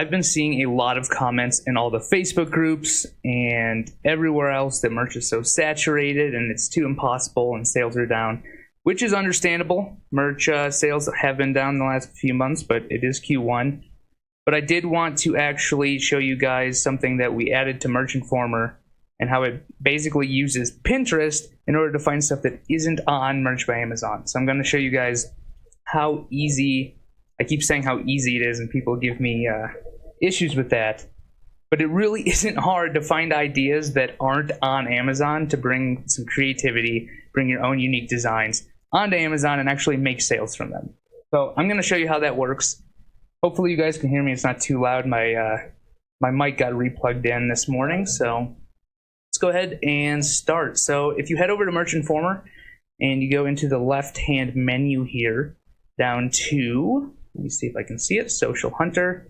I've been seeing a lot of comments in all the Facebook groups and everywhere else that merch is so saturated and it's too impossible and sales are down, which is understandable. Merch sales have been down in the last few months, but it is Q1. But I did want to actually show you guys something that we added to Merch Informer and how it basically uses Pinterest in order to find stuff that isn't on Merch by Amazon. So I'm going to show you guys how easy, I keep saying how easy it is, and people give me issues with that. But it really isn't hard to find ideas that aren't on Amazon to bring some creativity, bring your own unique designs onto Amazon and actually make sales from them. So I'm going to show you how that works. Hopefully you guys can hear me. It's not too loud. My mic got replugged in this morning, so let's go ahead and start. So if you head over to Merch Informer and you go into the left-hand menu here, down to, let me see if I can see it, Social Hunter.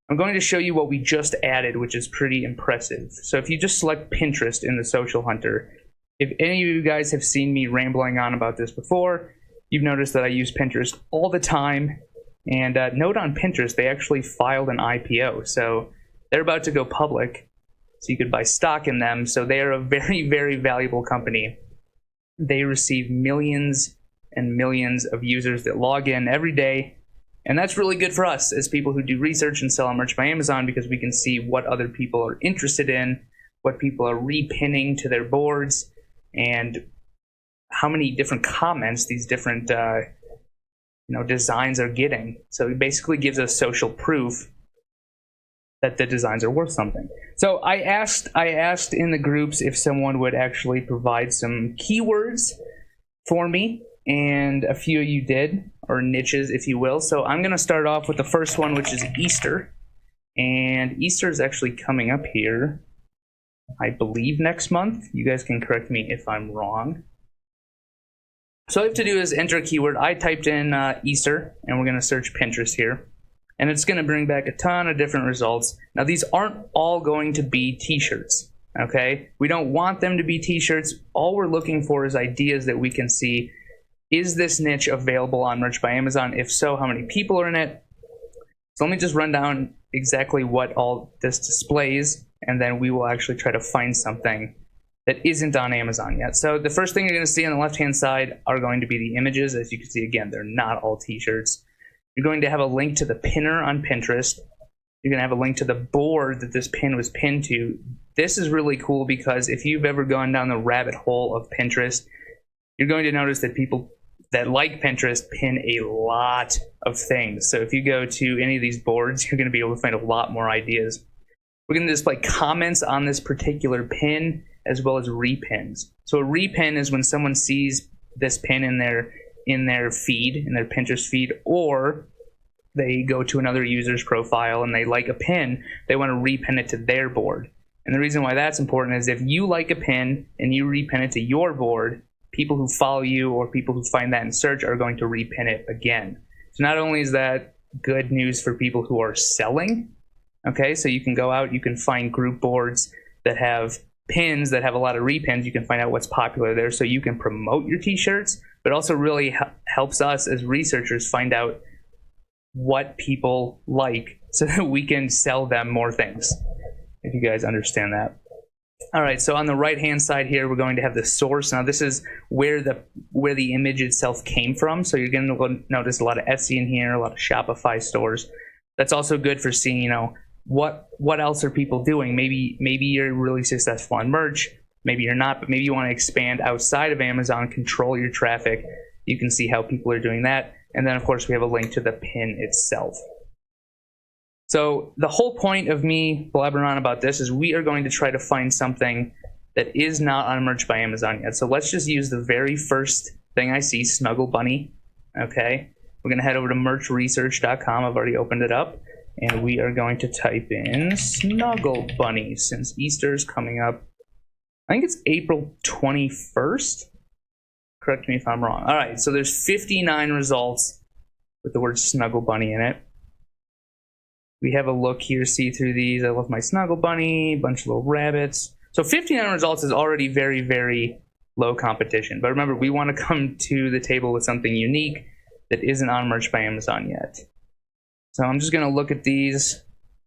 I'm going to show you what we just added, which is pretty impressive. So if you just select Pinterest in the Social Hunter, if any of you guys have seen me rambling on about this before, you've noticed that I use Pinterest all the time. And note on Pinterest, they actually filed an IPO. So they're about to go public, so you could buy stock in them. So they are a very, very valuable company. They receive millions and millions of users that log in every day. And that's really good for us as people who do research and sell on Merch by Amazon, because we can see what other people are interested in, what people are repinning to their boards, and how many different comments these different designs are getting. So it basically gives us social proof that the designs are worth something. So I asked in the groups if someone would actually provide some keywords for me, and a few of you did, or niches, if you will. So I'm going to start off with the first one, which is Easter. And Easter is actually coming up here, I believe, next month. You guys can correct me if I'm wrong. So all you have to do is enter a keyword. I typed in Easter, and we're going to search Pinterest here. And it's going to bring back a ton of different results. Now, these aren't all going to be t-shirts, okay? We don't want them to be t-shirts. All we're looking for is ideas that we can see. Is this niche available on Merch by Amazon? If so, how many people are in it? So let me just run down exactly what all this displays, and then we will actually try to find something that isn't on Amazon yet. So the first thing you're going to see on the left-hand side are going to be the images. As you can see, again, they're not all t-shirts. You're going to have a link to the pinner on Pinterest. You're going to have a link to the board that this pin was pinned to. This is really cool because if you've ever gone down the rabbit hole of Pinterest, you're going to notice that people that like Pinterest pin a lot of things. So if you go to any of these boards, you're going to be able to find a lot more ideas. We're going to display comments on this particular pin as well as repins. So a repin is when someone sees this pin in their feed, in their Pinterest feed, or they go to another user's profile and they like a pin, they want to repin it to their board. And the reason why that's important is if you like a pin and you repin it to your board, people who follow you or people who find that in search are going to repin it again. So not only is that good news for people who are selling, okay, so you can go out, you can find group boards that have pins that have a lot of repins. You can find out what's popular there so you can promote your t-shirts, but also really helps us as researchers find out what people like so that we can sell them more things, if you guys understand that. All right, so on the right-hand side here, we're going to have the source. Now, this is where the image itself came from. So you're going to notice a lot of Etsy in here, a lot of Shopify stores. That's also good for seeing, what else are people doing? Maybe you're really successful on merch. Maybe you're not, but maybe you want to expand outside of Amazon, control your traffic. You can see how people are doing that. And then, of course, we have a link to the pin itself. So the whole point of me blabbering on about this is we are going to try to find something that is not on Merch by Amazon yet. So let's just use the very first thing I see, Snuggle Bunny. Okay, we're going to head over to merchresearch.com. I've already opened it up. And we are going to type in Snuggle Bunny since Easter's coming up. I think it's April 21st. Correct me if I'm wrong. All right, so there's 59 results with the word Snuggle Bunny in it. We have a look here, see through these. I love my Snuggle Bunny, a bunch of little rabbits. So 59 results is already very, very low competition. But remember, we want to come to the table with something unique that isn't on Merch by Amazon yet. So I'm just going to look at these.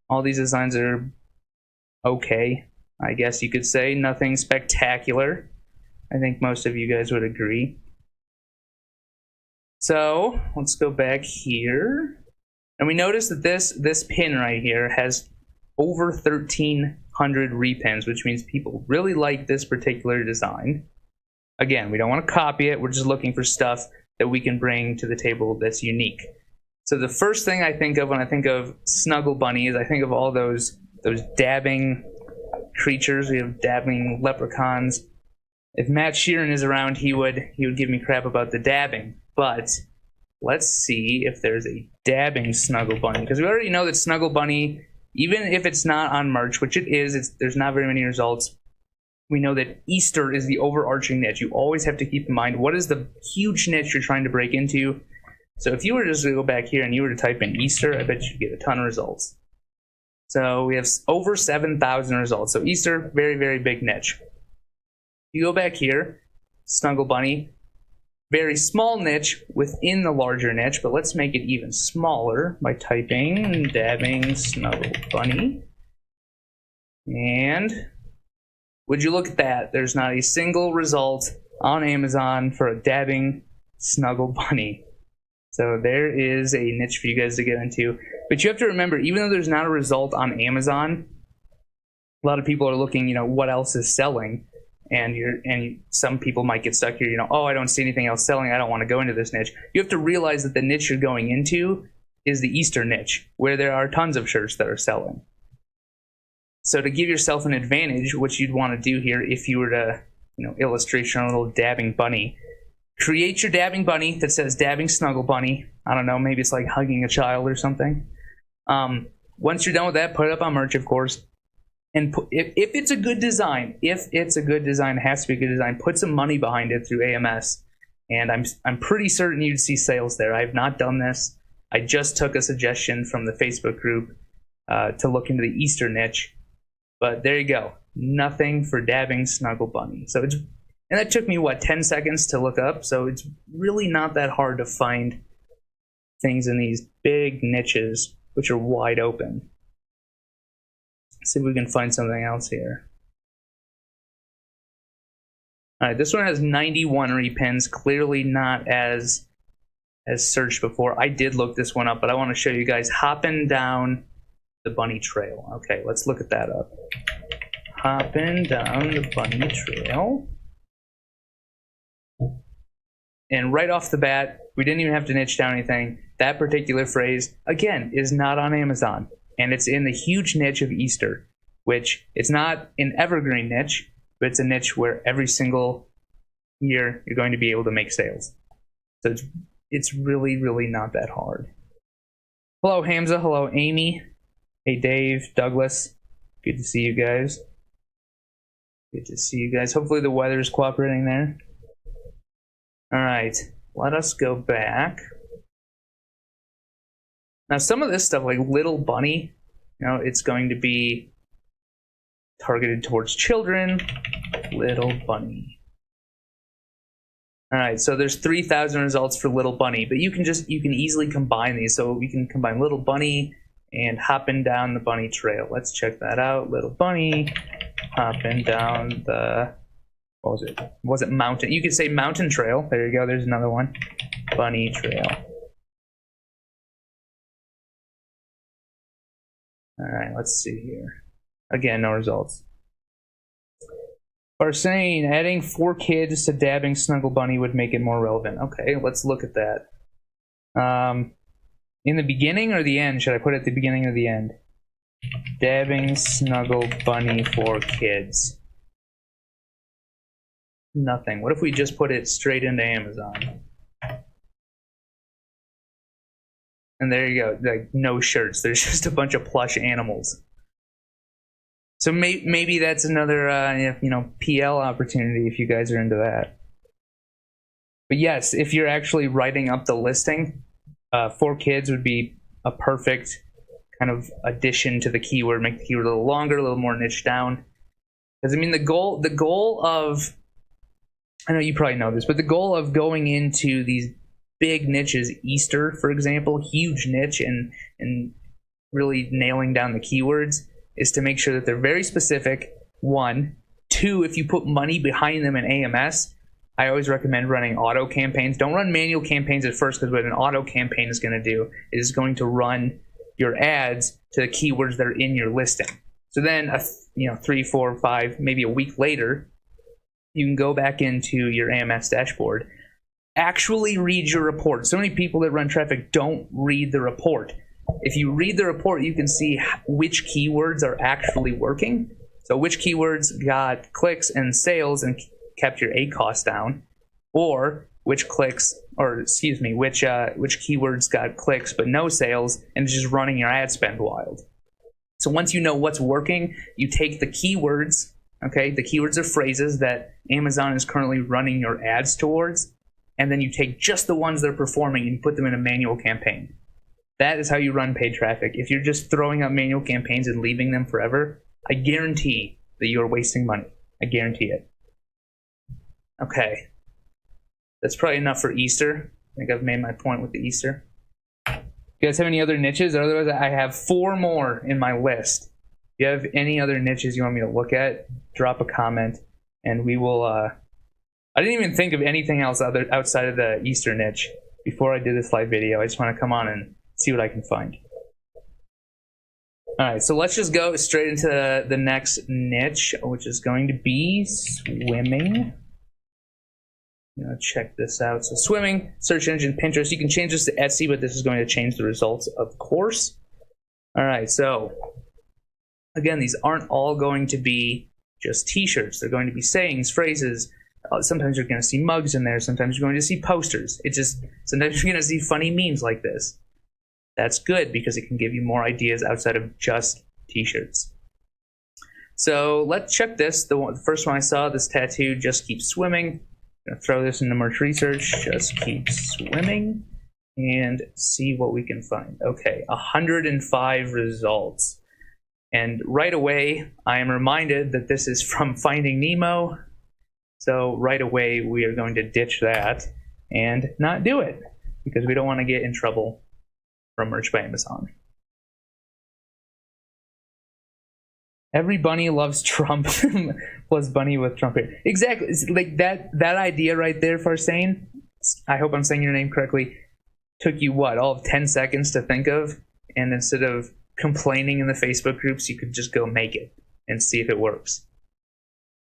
All these designs are okay, I guess you could say. Nothing spectacular. I think most of you guys would agree. So let's go back here. And we notice that this pin right here has over 1,300 repins, which means people really like this particular design. Again, we don't want to copy it. We're just looking for stuff that we can bring to the table that's unique. So the first thing I think of when I think of Snuggle Bunny is I think of all those dabbing creatures. We have dabbing leprechauns. If Matt Sheeran is around, he would give me crap about the dabbing. But let's see if there's a dabbing Snuggle Bunny, because we already know that Snuggle Bunny, even if it's not on merch, which it is, there's not very many results. We know that Easter is the overarching niche. You always have to keep in mind what is the huge niche you're trying to break into. So if you were just to go back here and you were to type in Easter, I bet you'd get a ton of results. So we have over 7,000 results. So Easter, very, very big niche. You go back here, Snuggle Bunny, very small niche within the larger niche, but let's make it even smaller by typing dabbing Snuggle Bunny. And would you look at that? There's not a single result on Amazon for a dabbing Snuggle Bunny. So there is a niche for you guys to get into. But you have to remember, even though there's not a result on Amazon, a lot of people are looking, what else is selling. And some people might get stuck here, oh, I don't see anything else selling. I don't want to go into this niche. You have to realize that the niche you're going into is the Easter niche, where there are tons of shirts that are selling. So to give yourself an advantage, what you'd want to do here, if you were to, illustrate your own little dabbing bunny, create your dabbing bunny that says dabbing Snuggle Bunny. I don't know, maybe it's like hugging a child or something. Once you're done with that, put it up on merch, of course. And if it's a good design, it has to be a good design, put some money behind it through AMS. And I'm pretty certain you'd see sales there. I have not done this. I just took a suggestion from the Facebook group to look into the Easter niche. But there you go. Nothing for dabbing Snuggle Bunny. And that took me, 10 seconds to look up. So it's really not that hard to find things in these big niches, which are wide open. Let's see if we can find something else here. All right, this one has 91 repins, clearly not as searched before. I did look this one up, but I want to show you guys hopping down the bunny trail. Okay, let's look at that up. Hopping down the bunny trail. And right off the bat, we didn't even have to niche down anything. That particular phrase, again, is not on Amazon. And it's in the huge niche of Easter, which it's not an evergreen niche, but it's a niche where every single year you're going to be able to make sales. So it's really, really not that hard. Hello, Hamza. Hello, Amy. Hey, Dave, Douglas. Good to see you guys. Good to see you guys. Hopefully the weather is cooperating there. All right, let us go back. Now, some of this stuff, like Little Bunny, it's going to be targeted towards children. Little Bunny. All right, so there's 3,000 results for Little Bunny, but you can easily combine these. So we can combine Little Bunny and hopping down the bunny trail. Let's check that out. Little Bunny hopping down the, what was it mountain? You could say mountain trail. There you go. There's another one. Bunny trail. All right, let's see here. Again, no results. Arsene, adding 4 kids to dabbing Snuggle Bunny would make it more relevant. Okay, let's look at that. In the beginning or the end? Should I put it at the beginning or the end? Dabbing Snuggle Bunny for kids. Nothing. What if we just put it straight into Amazon? And there you go. Like, no shirts. There's just a bunch of plush animals. So maybe that's another PL opportunity if you guys are into that. But yes, if you're actually writing up the listing, 4 kids would be a perfect kind of addition to the keyword. Make the keyword a little longer, a little more niche down. Because I mean, the goal of, I know you probably know this, but the goal of going into these big niches, Easter, for example, huge niche, and really nailing down the keywords is to make sure that they're very specific, one. Two, if you put money behind them in AMS, I always recommend running auto campaigns. Don't run manual campaigns at first, because what an auto campaign is going to do is going to run your ads to the keywords that are in your listing. So then, 3, 4, 5, maybe a week later, you can go back into your AMS dashboard, actually read your report. So many people that run traffic don't read the report. If you read the report, you can see which keywords are actually working. So which keywords got clicks and sales and kept your ACoS down, or which keywords got clicks but no sales and is just running your ad spend wild. So once you know what's working, you take the keywords, okay? The keywords are phrases that Amazon is currently running your ads towards, and then you take just the ones that are performing and you put them in a manual campaign. That is how you run paid traffic. If you're just throwing up manual campaigns and leaving them forever, I guarantee that you are wasting money. I guarantee it. Okay. That's probably enough for Easter. I think I've made my point with the Easter. You guys have any other niches? Otherwise, I have 4 more in my list. If you have any other niches you want me to look at, drop a comment, and we will... I didn't even think of anything else outside of the Easter niche before I did this live video. I just want to come on and see what I can find. All right, so let's just go straight into the next niche, which is going to be swimming. Check this out. So swimming, search engine, Pinterest. You can change this to Etsy, but this is going to change the results, of course. All right, so again, these aren't all going to be just t-shirts. They're going to be sayings, phrases. Sometimes you're going to see mugs in there. Sometimes you're going to see posters. Sometimes you're going to see funny memes like this. That's good because it can give you more ideas outside of just t-shirts. So let's check this. The first one I saw, this tattoo, just keep swimming. I'm going to throw this into merch research, just keep swimming, and see what we can find. Okay, 105 results. And right away, I am reminded that this is from Finding Nemo. So right away, we are going to ditch that and not do it because we don't want to get in trouble from Merch by Amazon. Every bunny loves Trump plus bunny with Trump here. Exactly. It's like that idea right there, Farsane, I hope I'm saying your name correctly, took you what, all of 10 seconds to think of? And instead of complaining in the Facebook groups, you could just go make it and see if it works.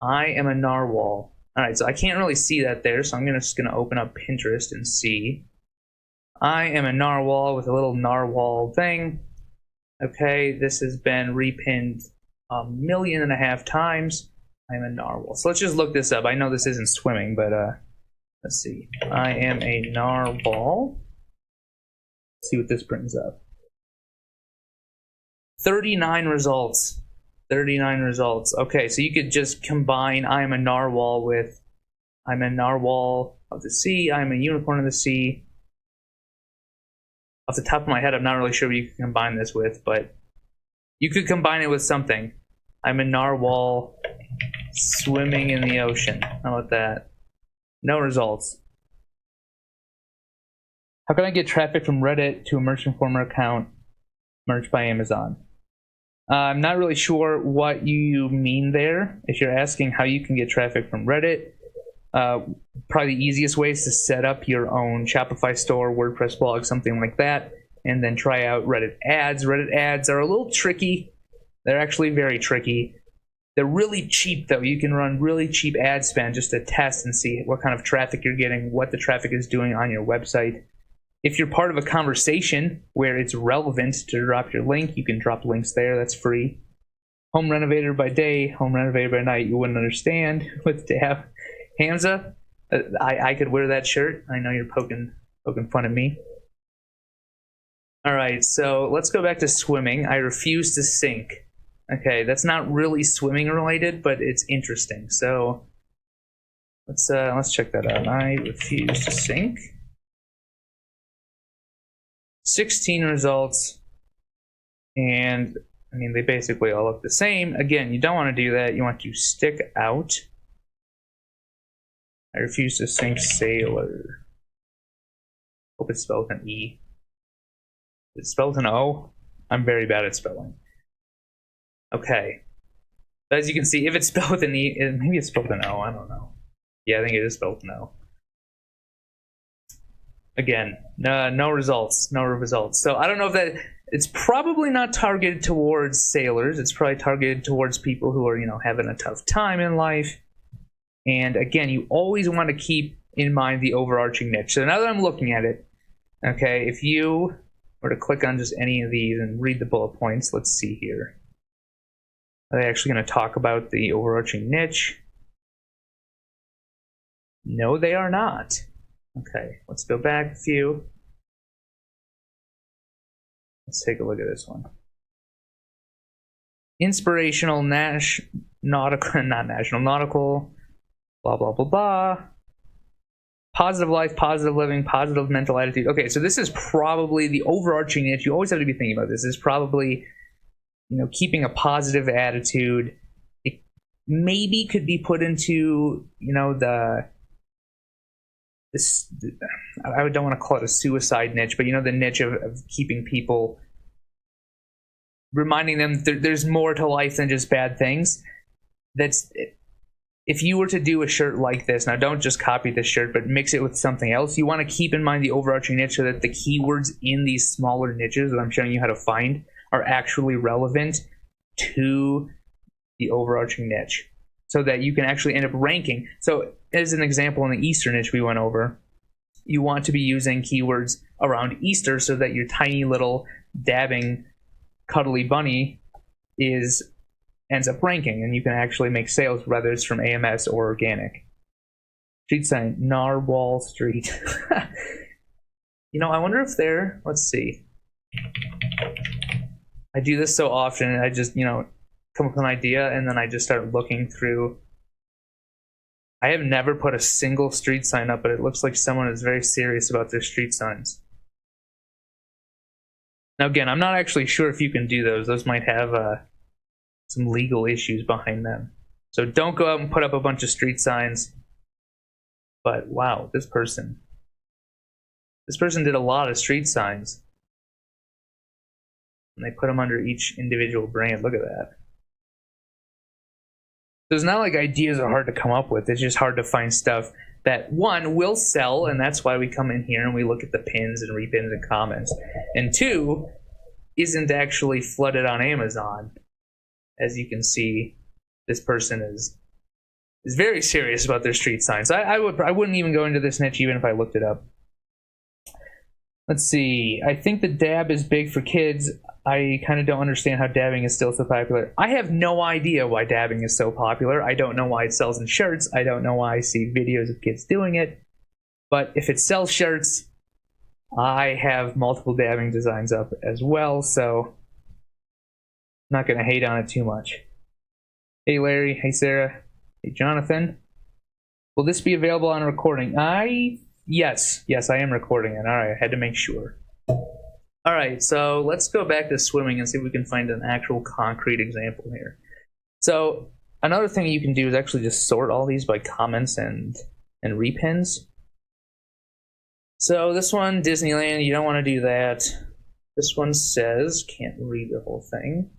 I am a narwhal. All right, so I can't really see that there, so I'm just going to open up Pinterest and see. I am a narwhal with a little narwhal thing. Okay, this has been repinned 1.5 million times. I'm a narwhal. So let's just look this up. I know this isn't swimming, but let's see. I am a narwhal. Let's see what this brings up. 39 results. 39 results. Okay, so you could just combine I am a narwhal with I'm a narwhal of the sea, I'm a unicorn of the sea. Off the top of my head, I'm not really sure what you can combine this with, but you could combine it with something. I'm a narwhal swimming in the ocean. How about that? No results. How can I get traffic from Reddit to a Merch Informer account, Merch by Amazon? I'm not really sure what you mean there. If you're asking how you can get traffic from Reddit, probably the easiest way is to set up your own Shopify store, WordPress blog, something like that, and then try out Reddit ads. Reddit ads are a little tricky. They're actually very tricky. They're really cheap, though. You can run really cheap ad spend just to test and see what kind of traffic you're getting, what the traffic is doing on your website. If you're part of a conversation where it's relevant to drop your link, you can drop links there. That's free. Home renovator by day, home renovator by night. You wouldn't understand with Dab. Hamza, I could wear that shirt. I know you're poking fun at me. All right, so let's go back to swimming. I refuse to sink. Okay, that's not really swimming related, but it's interesting. So let's check that out. I refuse to sink. 16 results, and I mean they basically all look the same. Again, you don't want to do that. You want to stick out. I refuse to sink sailor. Hope it's spelled with an E. Is it spelled with an O? I'm very bad at spelling. Okay. As you can see, if it's spelled with an E, maybe it's spelled with an O, I don't know. Yeah, I think it is spelled with an O. Again, no results, no results. So I don't know if that, it's probably not targeted towards sailors. It's probably targeted towards people who are, you know, having a tough time in life. And again, you always want to keep in mind the overarching niche. So now that I'm looking at it, okay, if you were to click on just any of these and read the bullet points, let's see here. Are they actually going to talk about the overarching niche? No, they are not. Okay, let's go back a few. Let's take a look at this one. Inspirational, nautical, not national, nautical, blah, blah, blah, blah. Positive life, positive living, positive mental attitude. Okay, so this is probably the overarching niche. You always have to be thinking about this. This is probably, you know, keeping a positive attitude. It maybe could be put into, you know, I don't want to call it a suicide niche, but you know, the niche of keeping people, reminding them there's more to life than just bad things. That's, if you were to do a shirt like this, now don't just copy this shirt, but mix it with something else. You want to keep in mind the overarching niche so that the keywords in these smaller niches that I'm showing you how to find are actually relevant to the overarching niche, so that you can actually end up ranking. So as an example, in the Easter niche we went over, you want to be using keywords around Easter so that your tiny little dabbing cuddly bunny ends up ranking, and you can actually make sales whether it's from AMS or organic. Street sign, Narwhal Street. You know, I wonder if they're, let's see. I do this so often, I just, you know, come up with an idea and then I just start looking through. I have never put a single street sign up, but it looks like someone is very serious about their street signs. Now again, I'm not actually sure if you can do those. Those might have some legal issues behind them. So don't go out and put up a bunch of street signs. But wow, this person did a lot of street signs. And they put them under each individual brand. Look at that. So it's not like ideas are hard to come up with. It's just hard to find stuff that, one, will sell, and that's why we come in here and we look at the pins and repins and comments. And two, isn't actually flooded on Amazon. As you can see, this person is very serious about their street signs. I wouldn't even go into this niche even if I looked it up. Let's see. I think the dab is big for kids. I kind of don't understand how dabbing is still so popular. I have no idea why dabbing is so popular. I don't know why it sells in shirts. I don't know why I see videos of kids doing it. But if it sells shirts, I have multiple dabbing designs up as well, so I'm not going to hate on it too much. Hey Larry, hey Sarah, hey Jonathan. Will this be available on recording? Yes, I am recording it. Alright, I had to make sure. Alright, so let's go back to swimming and see if we can find an actual concrete example here. So another thing you can do is actually just sort all these by comments and repins. So this one, Disneyland, you don't want to do that. This one says, can't read the whole thing.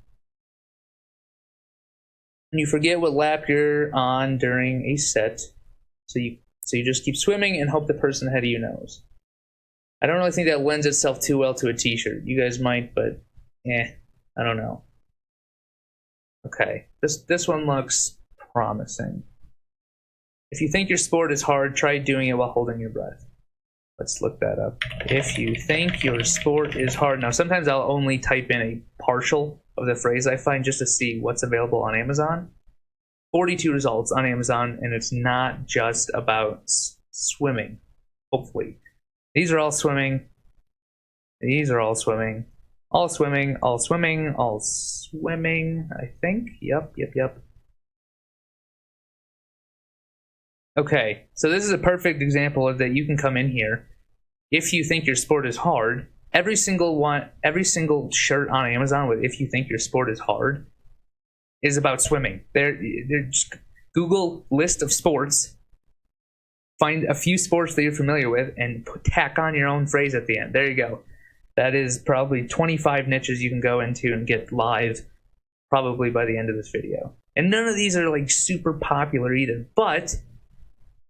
And you forget what lap you're on during a set. So you just keep swimming and hope the person ahead of you knows. I don't really think that lends itself too well to a t-shirt. You guys might, but I don't know. Okay, this one looks promising. If you think your sport is hard, try doing it while holding your breath. Let's look that up. If you think your sport is hard. Now, sometimes I'll only type in a partial of the phrase I find just to see what's available on Amazon. 42 results on Amazon, and it's not just about swimming, hopefully. These are all swimming. These are all swimming. All swimming, all swimming, all swimming, I think. Yep. Okay, so this is a perfect example of that you can come in here. If you think your sport is hard, every single shirt on Amazon with "if you think your sport is hard" is about swimming. They're just Google list of sports, find a few sports that you're familiar with, and tack on your own phrase at the end. There you go. That is probably 25 niches you can go into and get live probably by the end of this video. And none of these are like super popular either, but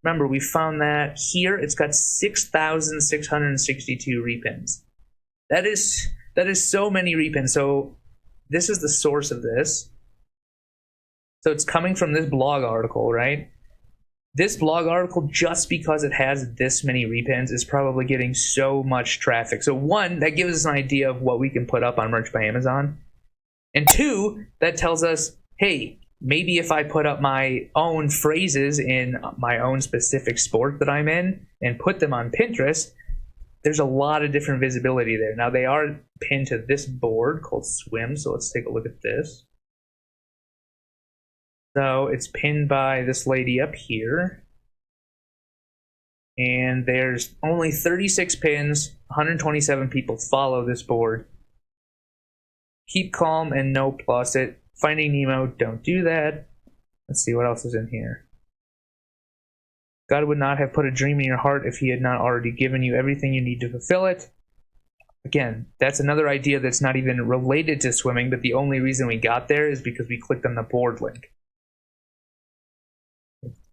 remember, we found that here it's got 6,662 repins. That is so many repins. So this is the source of this. So it's coming from this blog article, right? This blog article, just because it has this many repins, is probably getting so much traffic. So one, that gives us an idea of what we can put up on Merch by Amazon. And two, that tells us, hey, maybe if I put up my own phrases in my own specific sport that I'm in and put them on Pinterest, there's a lot of different visibility there. Now, they are pinned to this board called Swim, so let's take a look at this. So it's pinned by this lady up here. And there's only 36 pins, 127 people follow this board. Keep calm and no plus it. Finding Nemo, don't do that. Let's see what else is in here. God would not have put a dream in your heart if he had not already given you everything you need to fulfill it. Again, that's another idea that's not even related to swimming, but the only reason we got there is because we clicked on the board link.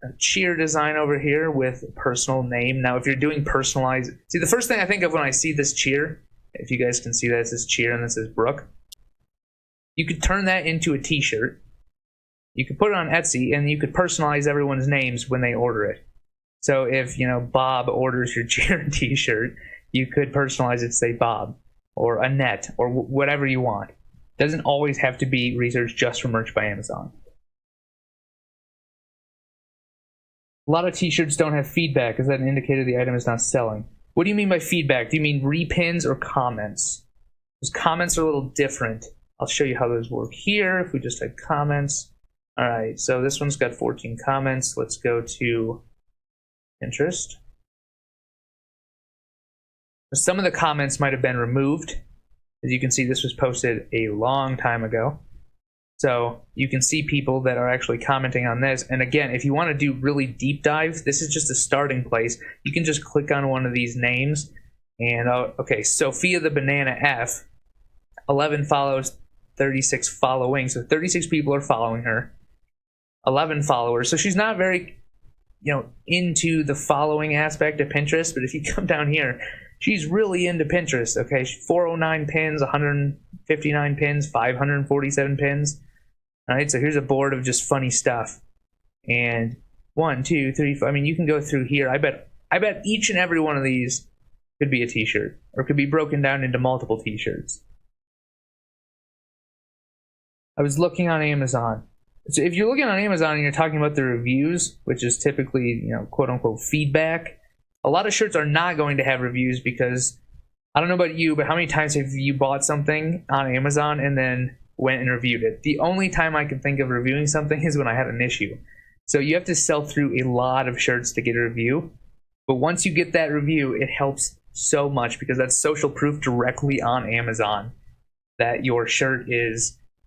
A cheer design over here with personal name. Now, if you're doing personalized... See, the first thing I think of when I see this cheer, if you guys can see that, it says cheer and this is Brooke. You could turn that into a t-shirt. You could put it on Etsy, and you could personalize everyone's names when they order it. So if, Bob orders your cheer t-shirt, you could personalize it to say Bob, or Annette, or whatever you want. It doesn't always have to be researched just for Merch by Amazon. A lot of t-shirts don't have feedback. Is that an indicator the item is not selling? What do you mean by feedback? Do you mean repins or comments? Because comments are a little different. I'll show you how those work here if we just type comments. All right, so this one's got 14 comments. Let's go to Pinterest. Some of the comments might have been removed. As you can see, this was posted a long time ago. So you can see people that are actually commenting on this. And again, if you want to do really deep dive, this is just a starting place. You can just click on one of these names. And, okay, Sophia the Banana F, 11 follows, 36 following. So 36 people are following her, 11 followers. So she's not very, into the following aspect of Pinterest. But if you come down here, she's really into Pinterest. Okay, 409 pins, 159 pins, 547 pins. All right, so here's a board of just funny stuff. And 1, 2, 3, 4. I mean, you can go through here. I bet each and every one of these could be a t-shirt, or could be broken down into multiple t-shirts. I was looking on Amazon. So if you're looking on Amazon and you're talking about the reviews, which is typically, quote unquote feedback, a lot of shirts are not going to have reviews because, I don't know about you, but how many times have you bought something on Amazon and then went and reviewed it? The only time I can think of reviewing something is when I had an issue. So you have to sell through a lot of shirts to get a review. But once you get that review, it helps so much because that's social proof directly on Amazon that your shirt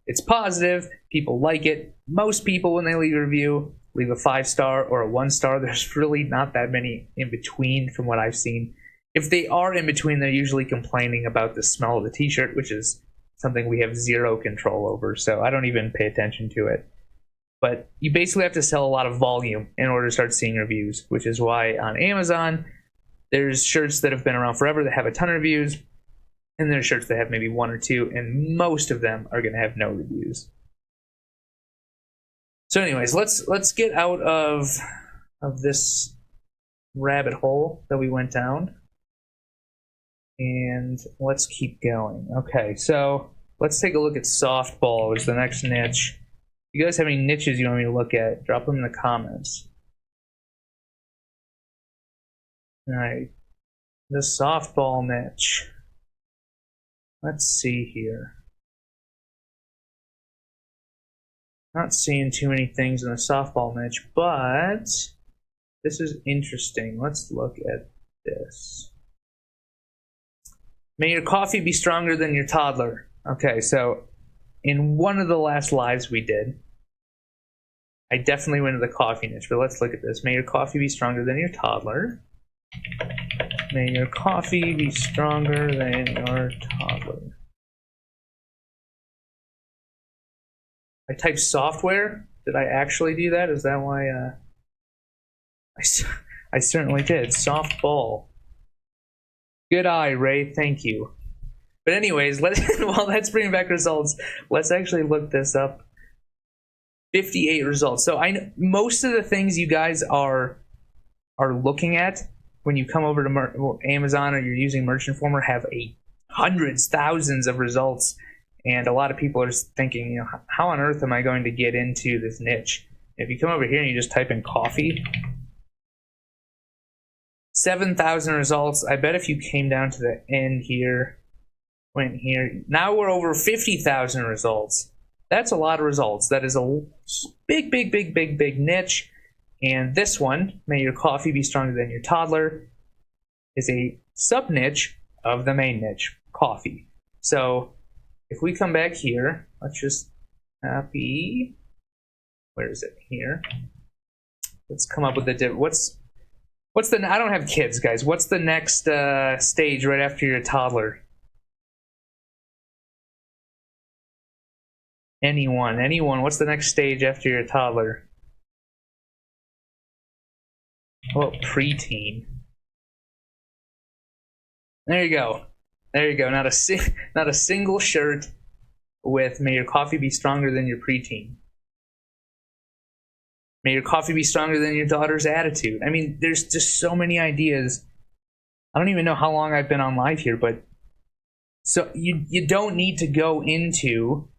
it's positive, people like it. Most people, when they leave a review, leave a 5-star or a 1-star. There's really not that many in between from what I've seen. If they are in between, they're usually complaining about the smell of the t-shirt, which is something we have zero control over, so I don't even pay attention to it. But you basically have to sell a lot of volume in order to start seeing reviews, which is why on Amazon, there's shirts that have been around forever that have a ton of reviews, and there's shirts that have maybe 1 or 2, and most of them are going to have no reviews. So anyways, let's get out of this rabbit hole that we went down. And let's keep going. Okay, so let's take a look at softball, which is the next niche. If you guys have any niches you want me to look at, drop them in the comments. All right, the softball niche. Let's see here. Not seeing too many things in the softball niche, but this is interesting. Let's look at this. May your coffee be stronger than your toddler. Okay, so in one of the last lives we did, I definitely went to the coffee niche, but let's look at this. May your coffee be stronger than your toddler. May your coffee be stronger than your toddler. I typed software. Did I actually do that? Is that why? I certainly did. Softball. Good eye, Ray. Thank you. But anyways, while that's bringing back results, let's actually look this up. 58 results. So most of the things you guys are looking at when you come over to Amazon or you're using Merchant Informer have hundreds, thousands of results, and a lot of people are thinking, how on earth am I going to get into this niche? If you come over here and you just type in coffee, 7,000 results. I bet if you came down to the end here, went here, now we're over 50,000 results. That's a lot of results. That is a big, big, big, big, big niche. And this one, may your coffee be stronger than your toddler, is a sub-niche of the main niche, coffee. So if we come back here, let's just copy. Where is it? Here. Let's come up with a different. What's the? I don't have kids, guys. What's the next stage right after your toddler? Anyone. What's the next stage after your toddler? Well, preteen. There you go. Not a single shirt with "May your coffee be stronger than your preteen." May your coffee be stronger than your daughter's attitude. I mean, there's just so many ideas. I don't even know how long I've been on live here, but so you don't need to go into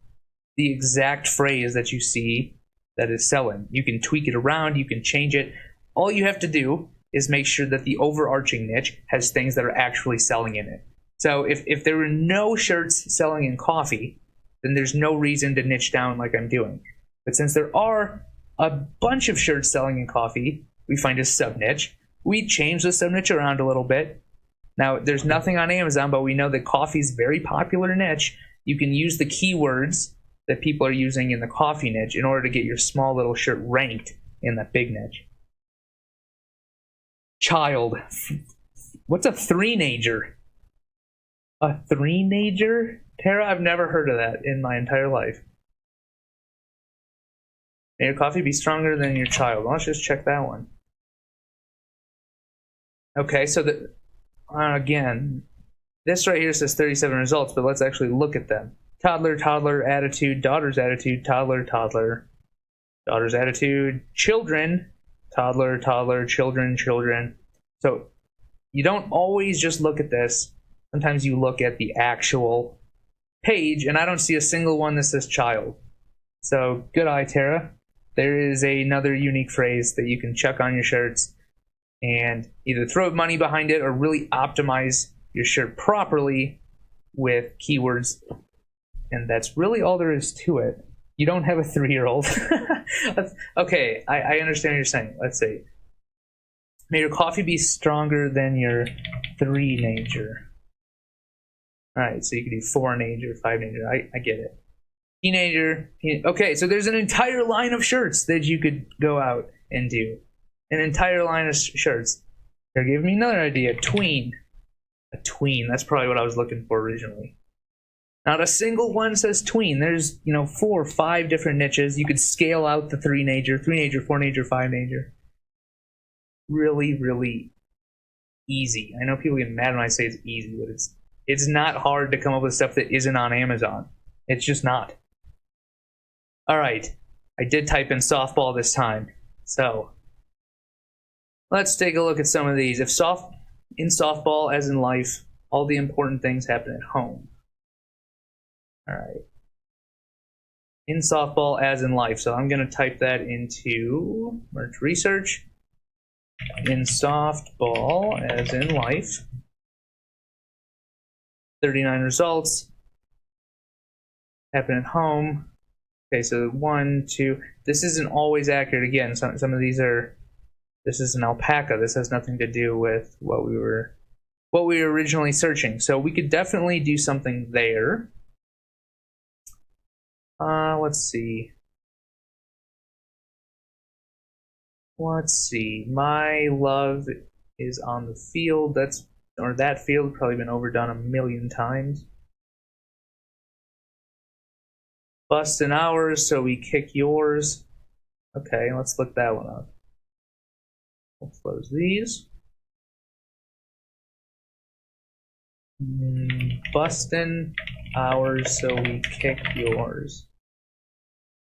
the exact phrase that you see that is selling. You can tweak it around, you can change it. All you have to do is make sure that the overarching niche has things that are actually selling in it. So if there were no shirts selling in coffee, then there's no reason to niche down like I'm doing. But since there are a bunch of shirts selling in coffee, we find a sub-niche. We change the sub-niche around a little bit. Now, there's nothing on Amazon, but we know that coffee is a very popular niche. You can use the keywords that people are using in the coffee niche in order to get your small little shirt ranked in that big niche. Child. What's a three-nager? A three-nager? Tara, I've never heard of that in my entire life. May your coffee be stronger than your child. Well, let's just check that one. Okay, so again, this right here says 37 results, but let's actually look at them. Toddler, attitude, daughter's attitude, toddler, daughter's attitude, children, toddler, children. So you don't always just look at this. Sometimes you look at the actual page, and I don't see a single one that says child. So good eye, Tara. There is another unique phrase that you can chuck on your shirts and either throw money behind it or really optimize your shirt properly with keywords. And that's really all there is to it. You don't have a 3-year-old. Okay, I understand what you're saying. Let's see. May your coffee be stronger than your 3-nager. Alright, so you can do 4-nager, 5-nager. I get it. Teenager. Okay, so there's an entire line of shirts that you could go out and do. An entire line of shirts. They're giving me another idea. Tween. A tween. That's probably what I was looking for originally. Not a single one says tween. There's, 4 or 5 different niches. You could scale out the 3-nager, 4-nager, 5-nager. Really, really easy. I know people get mad when I say it's easy, but it's not hard to come up with stuff that isn't on Amazon. It's just not. All right. I did type in softball this time. So let's take a look at some of these. In softball, as in life, all the important things happen at home. All right. In softball, as in life. So I'm going to type that into merge research. In softball, as in life. 39 results. Happen at home. Okay, so 1, 2. This isn't always accurate. Again, some of these are. This is an alpaca. This has nothing to do with what we were originally searching. So we could definitely do something there. Let's see. My love is on the field. That field probably been overdone a million times. Bust in ours, so we kick yours. Okay, let's look that one up. We'll close these. Bustin' ours, so we kick yours.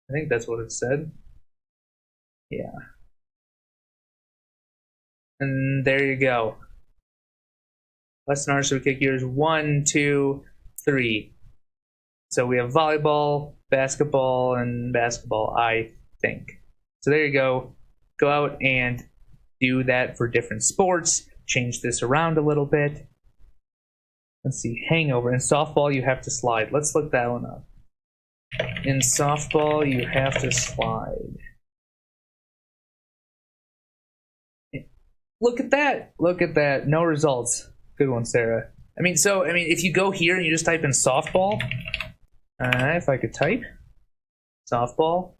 I think that's what it said. Yeah. And there you go. Bustin' ours, so we kick yours. 1, 2, 3. So we have volleyball, basketball, and basketball, I think. So there you go. Go out and do that for different sports. Change this around a little bit. Let's see, hangover. In softball, you have to slide. Let's look that one up. In softball, you have to slide. Look at that. Look at that. No results. Good one, Sarah. If you go here and you just type in softball, if I could type softball,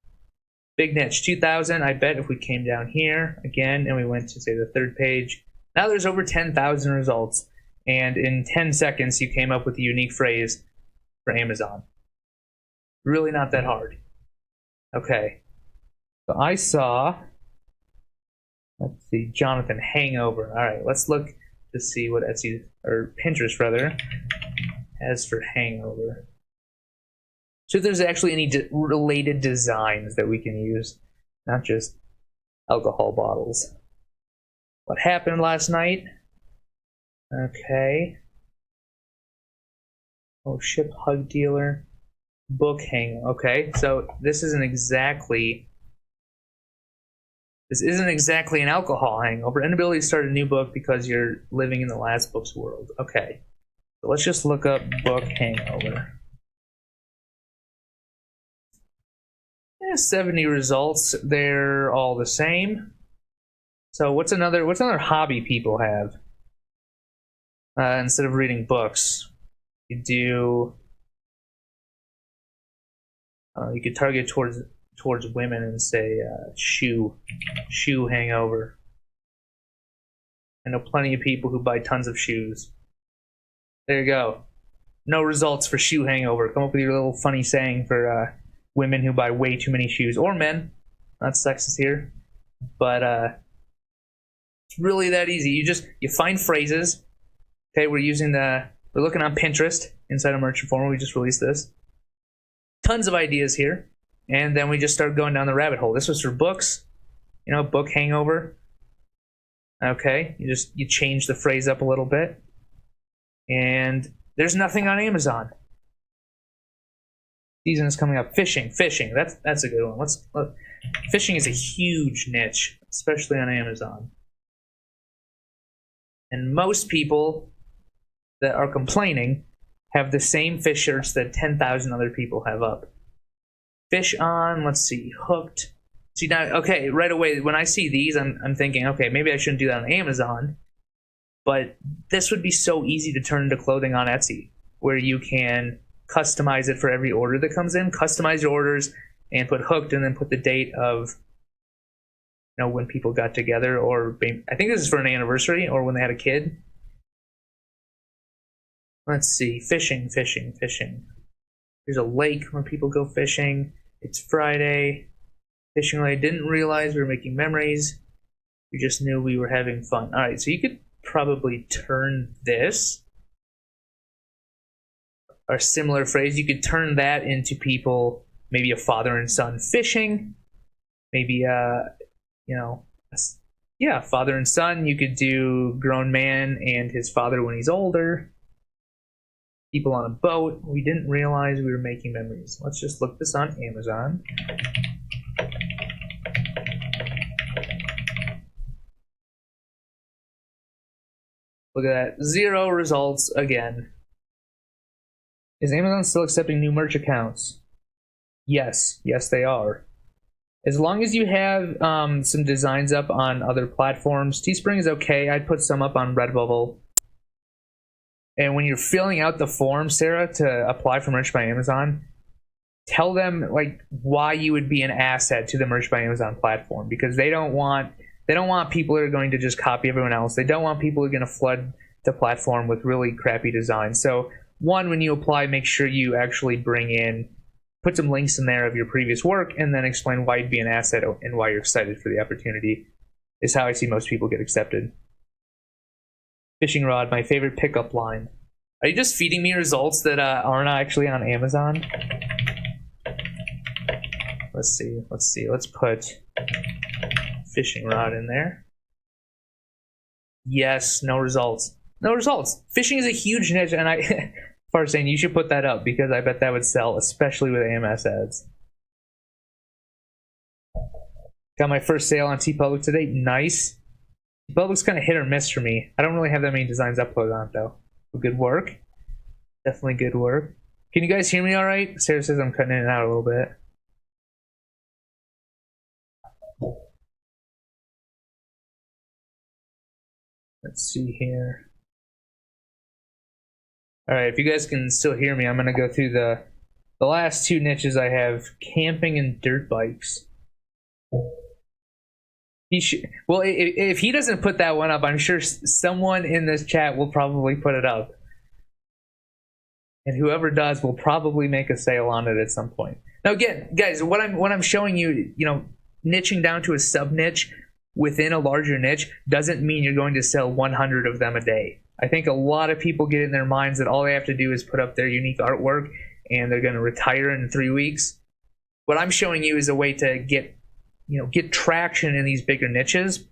big niche, 2,000. I bet if we came down here again and we went to, say, the third page, now there's over 10,000 results. And in 10 seconds, you came up with a unique phrase for Amazon. Really not that hard. Okay. So I saw, let's see, Jonathan, hangover. All right, let's look to see what Etsy, or Pinterest rather, has for hangover. So if there's actually any related designs that we can use, not just alcohol bottles. What happened last night? Okay. Oh, ship hug dealer. Book hang. Okay, so this isn't exactly an alcohol hangover. Inability to start a new book because you're living in the last book's world. Okay, so let's just look up book hangover. 70 results. They're all the same. So what's another hobby people have? Instead of reading books, you do. You could target towards women and say shoe hangover. I know plenty of people who buy tons of shoes. There you go. No results for shoe hangover. Come up with your little funny saying for women who buy way too many shoes, or men. Not sexist here, but it's really that easy. You find phrases. Okay, we're looking on Pinterest inside of Merchant Forum. We just released this. Tons of ideas here, and then we just start going down the rabbit hole. This was for books, book hangover. Okay, you change the phrase up a little bit, and there's nothing on Amazon. Season is coming up. Fishing. That's a good one. Fishing is a huge niche, especially on Amazon. And most people that are complaining have the same fish shirts that 10,000 other people have up. Fish on, let's see, hooked. See now, okay, right away when I see these, I'm thinking, okay, maybe I shouldn't do that on Amazon, but this would be so easy to turn into clothing on Etsy, where you can customize it for every order that comes in. Customize your orders and put hooked, and then put the date of when people got together, or I think this is for an anniversary or when they had a kid. Let's see, fishing. There's a lake where people go fishing. It's Friday. Fishing lake. Didn't realize we were making memories. We just knew we were having fun. All right, so you could probably turn this, or a similar phrase, you could turn that into people, maybe a father and son fishing. Maybe, father and son. You could do grown man and his father when he's older. People on a boat. We didn't realize we were making memories. Let's just look this on Amazon. Look at that. 0 results again. Is Amazon still accepting new merch accounts? Yes, they are. As long as you have some designs up on other platforms. Teespring is okay. I'd put some up on Redbubble. And when you're filling out the form, Sarah, to apply for Merch by Amazon, tell them why you would be an asset to the Merch by Amazon platform, because they don't want They don't want people that are going to just copy everyone else. They don't want people who are going to flood the platform with really crappy designs. So one, when you apply, make sure you actually put some links in there of your previous work, and then explain why you'd be an asset and why you're excited for the opportunity, is how I see most people get accepted. Fishing rod, my favorite pickup line. Are you just feeding me results that aren't actually on Amazon? Let's see. Let's put fishing rod in there. Yes, no results. No results. Fishing is a huge niche, and I Farsane, you should put that up because I bet that would sell, especially with AMS ads. Got my first sale on TeePublic today. Nice. TeePublic's kind of hit or miss for me. I don't really have that many designs uploaded on it, though. Good work. Definitely good work. Can you guys hear me all right? Sarah says I'm cutting in and out a little bit. Let's see here. All right, if you guys can still hear me, I'm going to go through the last two niches I have, camping and dirt bikes. Well, if he doesn't put that one up, I'm sure someone in this chat will probably put it up. And whoever does will probably make a sale on it at some point. Now again, guys, what I'm showing you, niching down to a sub niche within a larger niche doesn't mean you're going to sell 100 of them a day. I think a lot of people get in their minds that all they have to do is put up their unique artwork and they're going to retire in 3 weeks. What I'm showing you is a way to get traction in these bigger niches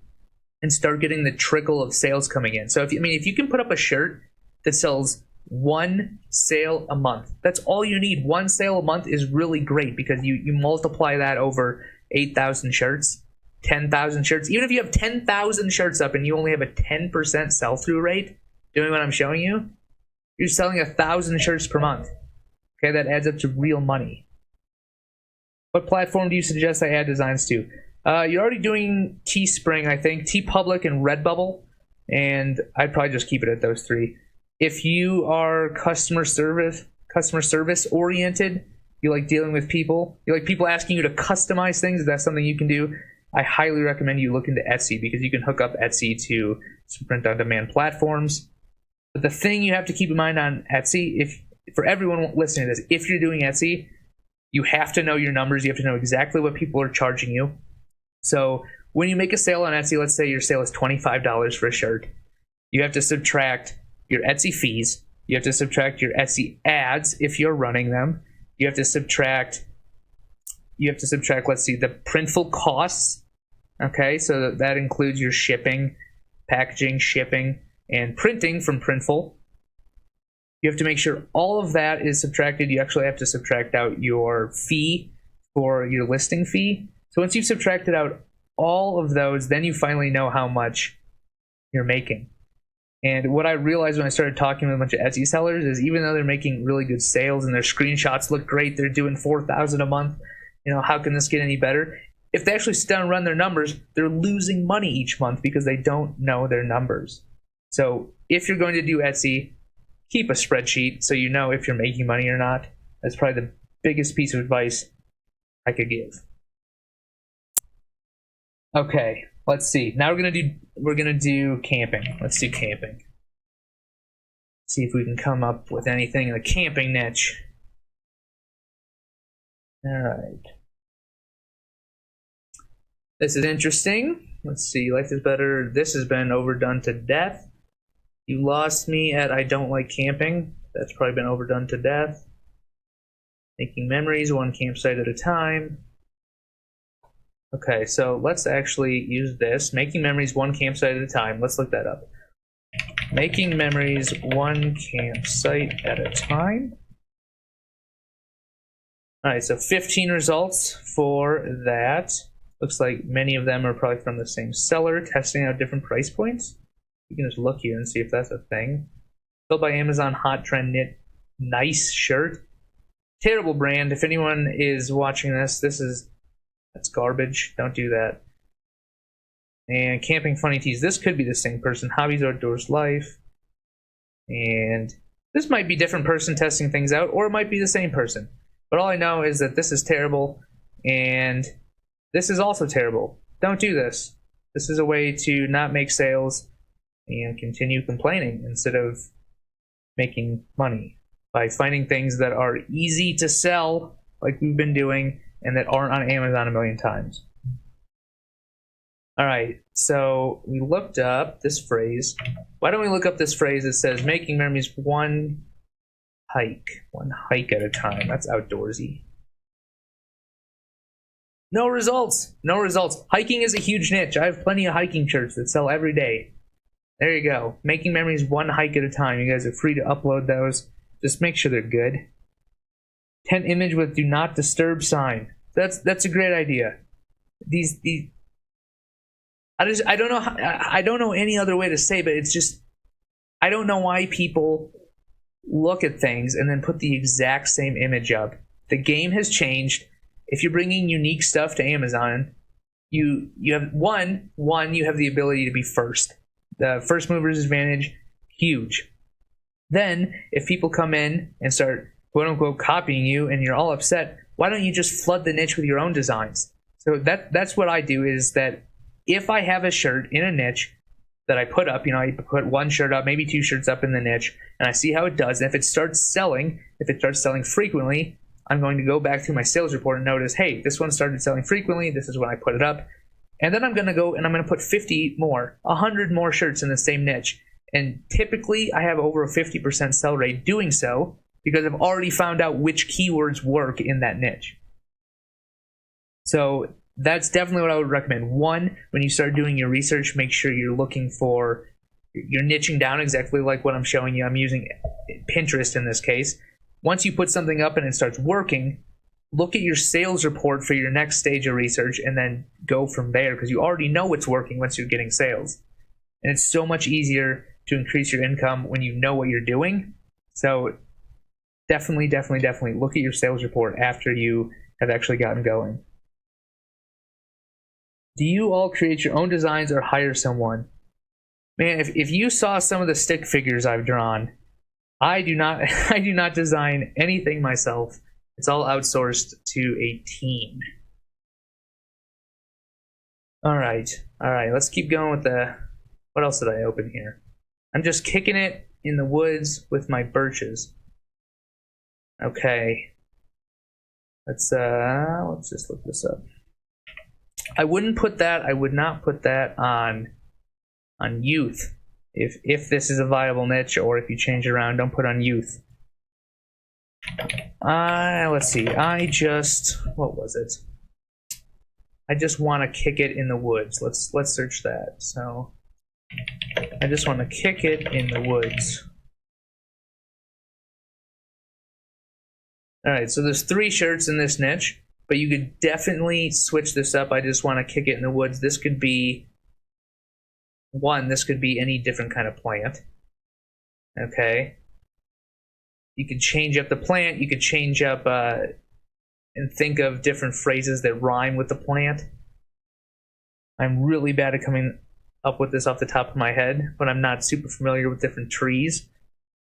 and start getting the trickle of sales coming in. So if you can put up a shirt that sells one sale a month, that's all you need. One sale a month is really great because you multiply that over 8,000 shirts, 10,000 shirts. Even if you have 10,000 shirts up and you only have a 10% sell-through rate, doing what I'm showing you, you're selling 1,000 shirts per month. Okay, that adds up to real money. What platform do you suggest I add designs to? You're already doing Teespring, I think, TeePublic and Redbubble, and I'd probably just keep it at those three. If you are customer service oriented, you like dealing with people, you like people asking you to customize things, if that's something you can do, I highly recommend you look into Etsy because you can hook up Etsy to some print-on-demand platforms. But the thing you have to keep in mind on Etsy, for everyone listening to this, if you're doing Etsy, you have to know your numbers. You have to know exactly what people are charging you. So when you make a sale on Etsy, let's say your sale is $25 for a shirt, you have to subtract your Etsy fees. You have to subtract your Etsy ads if you're running them. You have to subtract, let's see, the Printful costs. Okay, so that includes your shipping, packaging, shipping, and printing from Printful. You have to make sure all of that is subtracted. You actually have to subtract out your fee for your listing fee. So once you've subtracted out all of those, then you finally know how much you're making. And what I realized when I started talking with a bunch of Etsy sellers is even though they're making really good sales and their screenshots look great, they're doing $4,000 a month, how can this get any better? If they actually sit down and run their numbers, they're losing money each month because they don't know their numbers. So if you're going to do Etsy, keep a spreadsheet so you know if you're making money or not. That's probably the biggest piece of advice I could give. Okay, let's see. Now we're gonna do camping. Let's do camping. See if we can come up with anything in the camping niche. All right. This is interesting. Let's see. Life is better. This has been overdone to death. You lost me at I don't like camping. That's probably been overdone to death. Making memories one campsite at a time. Okay, so let's actually use this. Making memories one campsite at a time. Let's look that up. Making memories one campsite at a time. All right, so 15 results for that. Looks like many of them are probably from the same seller, testing out different price points. You can just look here and see if that's a thing. Built by Amazon, hot trend knit, nice shirt. Terrible brand. If anyone is watching this, that's garbage. Don't do that. And camping funny tees. This could be the same person. Hobbies, outdoors, life. And this might be a different person testing things out, or it might be the same person. But all I know is that this is terrible, and this is also terrible. Don't do this. This is a way to not make sales and continue complaining instead of making money by finding things that are easy to sell, like we've been doing, and that aren't on Amazon a million times. All right, so we looked up this phrase. Why don't we look up this phrase that says making memories one hike at a time? That's outdoorsy. No results. No results. Hiking is a huge niche. I have plenty of hiking shirts that sell every day. There you go. Making memories one hike at a time. You guys are free to upload those. Just make sure they're good. 10 image with do not disturb sign. That's a great idea. These I don't know any other way to say, but it's just I don't know why people look at things and then put the exact same image up. The game has changed. If you're bringing unique stuff to Amazon, you have one you have the ability to be first. The first mover's advantage, huge. Then if people come in and start quote unquote copying you and you're all upset, why don't you just flood the niche with your own designs? So that's what I do, is that if I have a shirt in a niche that I put up, I put one shirt up, maybe two shirts up in the niche, and I see how it does. And if it starts selling frequently, I'm going to go back through my sales report and notice, hey, this one started selling frequently. This is when I put it up. And then I'm going to go and I'm going to put 50 more, 100 more shirts in the same niche. And typically I have over a 50% sell rate doing so because I've already found out which keywords work in that niche. So that's definitely what I would recommend. One, when you start doing your research, make sure you're niching down exactly like what I'm showing you. I'm using Pinterest in this case. Once you put something up and it starts working, look at your sales report for your next stage of research and then go from there, because you already know what's working once you're getting sales. And it's so much easier to increase your income when you know what you're doing. So definitely look at your sales report after you have actually gotten going. Do you all create your own designs or hire someone? Man, if you saw some of the stick figures I've drawn, I do not design anything myself. It's all outsourced to a team. All right, let's keep going with what else did I open here? I'm just kicking it in the woods with my birches. Okay. Let's just look this up. I would not put that on youth. If this is a viable niche, or if you change it around, don't put on youth. Let's see. What was it? I just want to kick it in the woods. Let's search that. So I just want to kick it in the woods. All right, so there's 3 shirts in this niche, but you could definitely switch this up. I just want to kick it in the woods. This could be any different kind of plant. Okay. You could change up the plant. You could change up and think of different phrases that rhyme with the plant. I'm really bad at coming up with this off the top of my head, but I'm not super familiar with different trees.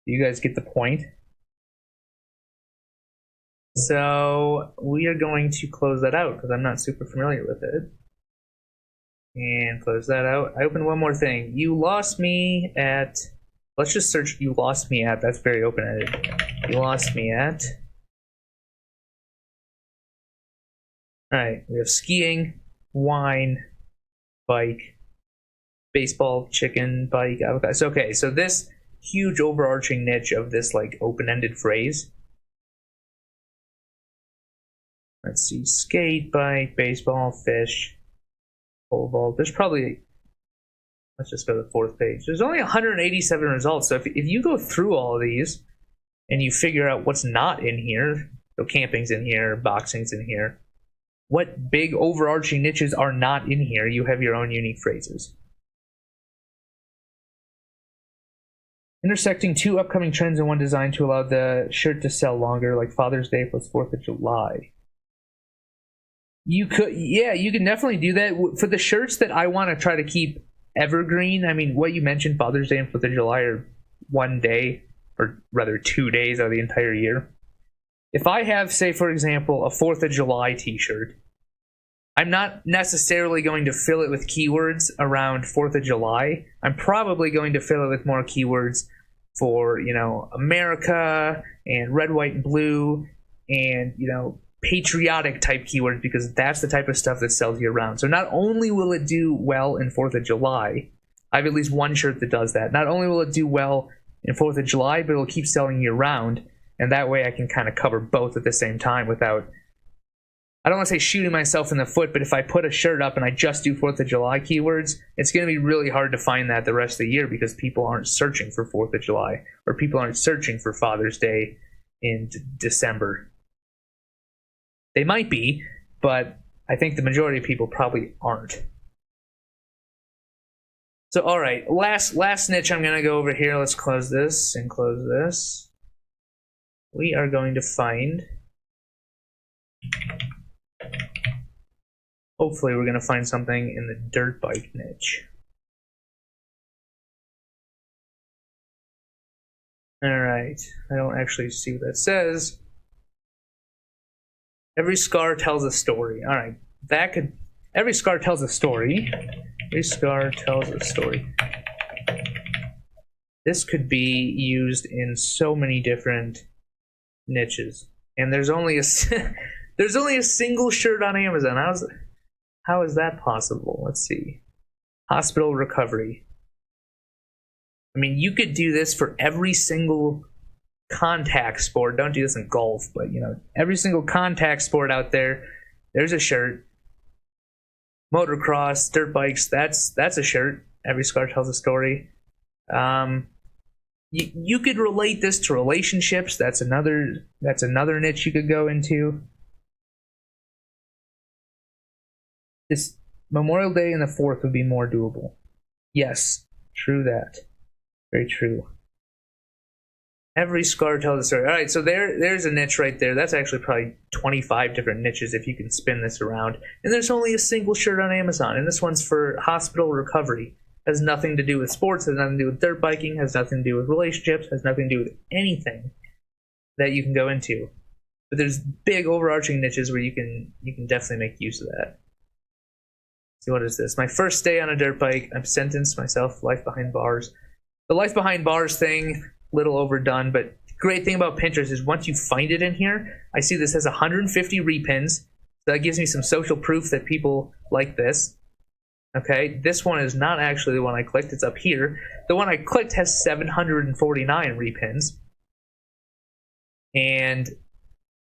You guys get the point. So we are going to close that out because I'm not super familiar with it. And close that out. I opened one more thing. You lost me at... Let's just search you lost me at. That's very open-ended. You lost me at... Alright, we have skiing, wine, bike, baseball, chicken, bike, avocado. So, okay, so this huge overarching niche of this like open-ended phrase. Let's see, skate, bike, baseball, fish, pole vault. There's probably, let's just go to the 4th page. There's only 187 results. So if you go through all of these and you figure out what's not in here, so camping's in here, boxing's in here, what big overarching niches are not in here, you have your own unique phrases. Intersecting 2 upcoming trends in one design to allow the shirt to sell longer, like Father's Day plus 4th of July. You could, yeah, you can definitely do that. For the shirts that I want to try to keep evergreen, I mean, what you mentioned, Father's Day and 4th of July are one day, or rather 2 days out of the entire year. If I have, say, for example, a 4th of July t-shirt, I'm not necessarily going to fill it with keywords around 4th of July. I'm probably going to fill it with more keywords for, you know, America and red, white, and blue and, you know, patriotic type keywords, because that's the type of stuff that sells year round. So not only will it do well in 4th of July, I have at least one shirt that does that. Not only will it do well in 4th of July, but it'll keep selling year round. And that way I can kind of cover both at the same time without, I don't want to say shooting myself in the foot, but if I put a shirt up and I just do 4th of July keywords, it's going to be really hard to find that the rest of the year, because people aren't searching for 4th of July, or people aren't searching for Father's Day in December. They might be, but I think the majority of people probably aren't. So, all right, last niche I'm going to go over here. Let's close this and close this. We are going to find... Hopefully we're going to find something in the dirt bike niche. Alright, I don't actually see what that says. Every scar tells a story. Alright, that could... Every scar tells a story. Every scar tells a story. This could be used in so many different niches. And there's only a... There's only a single shirt on Amazon. How is that possible? Let's see. Hospital recovery. I mean, you could do this for every single contact sport. Don't do this in golf, but, you know, every single contact sport out there, there's a shirt. Motocross, dirt bikes, that's a shirt. Every scar tells a story. You could relate this to relationships. That's another niche you could go into. This Memorial Day and the 4th would be more doable. Yes, true that. Very true. Every scar tells a story. All right, so there's a niche right there. That's actually probably 25 different niches if you can spin this around. And there's only a single shirt on Amazon, and this one's for hospital recovery. Has nothing to do with sports, has nothing to do with dirt biking, has nothing to do with relationships, has nothing to do with anything that you can go into. But there's big overarching niches where you can definitely make use of that. See, what is this? My first day on a dirt bike. I've sentenced myself life behind bars. The life behind bars thing, little overdone, but the great thing about Pinterest is once you find it in here, I see this has 150 repins. So that gives me some social proof that people like this. Okay, this one is not actually the one I clicked. It's up here. The one I clicked has 749 repins. And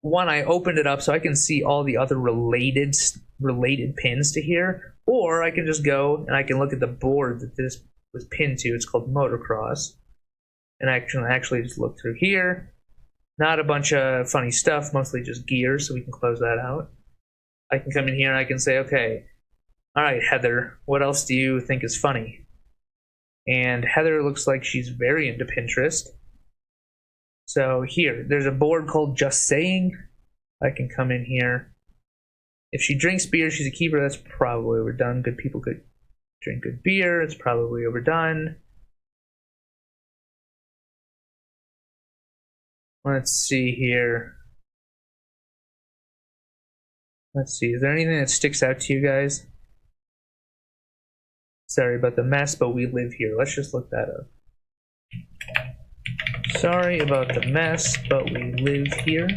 one, I opened it up so I can see all the other related pins to here, or I can just go and I can look at the board that this was pinned to. It's called motocross, and I can actually just look through here. Not a bunch of funny stuff, mostly just gear, so we can close that out. I can come in here and I can say, okay, all right, Heather, what else do you think is funny? And Heather looks like she's very into Pinterest. So here, there's a board called Just Saying. I can come in here. If she drinks beer, she's a keeper. That's probably overdone. Good people could drink good beer. It's probably overdone. Let's see here. Let's see. Is there anything that sticks out to you guys? Sorry about the mess, but we live here. Let's just look that up. Sorry about the mess, but we live here.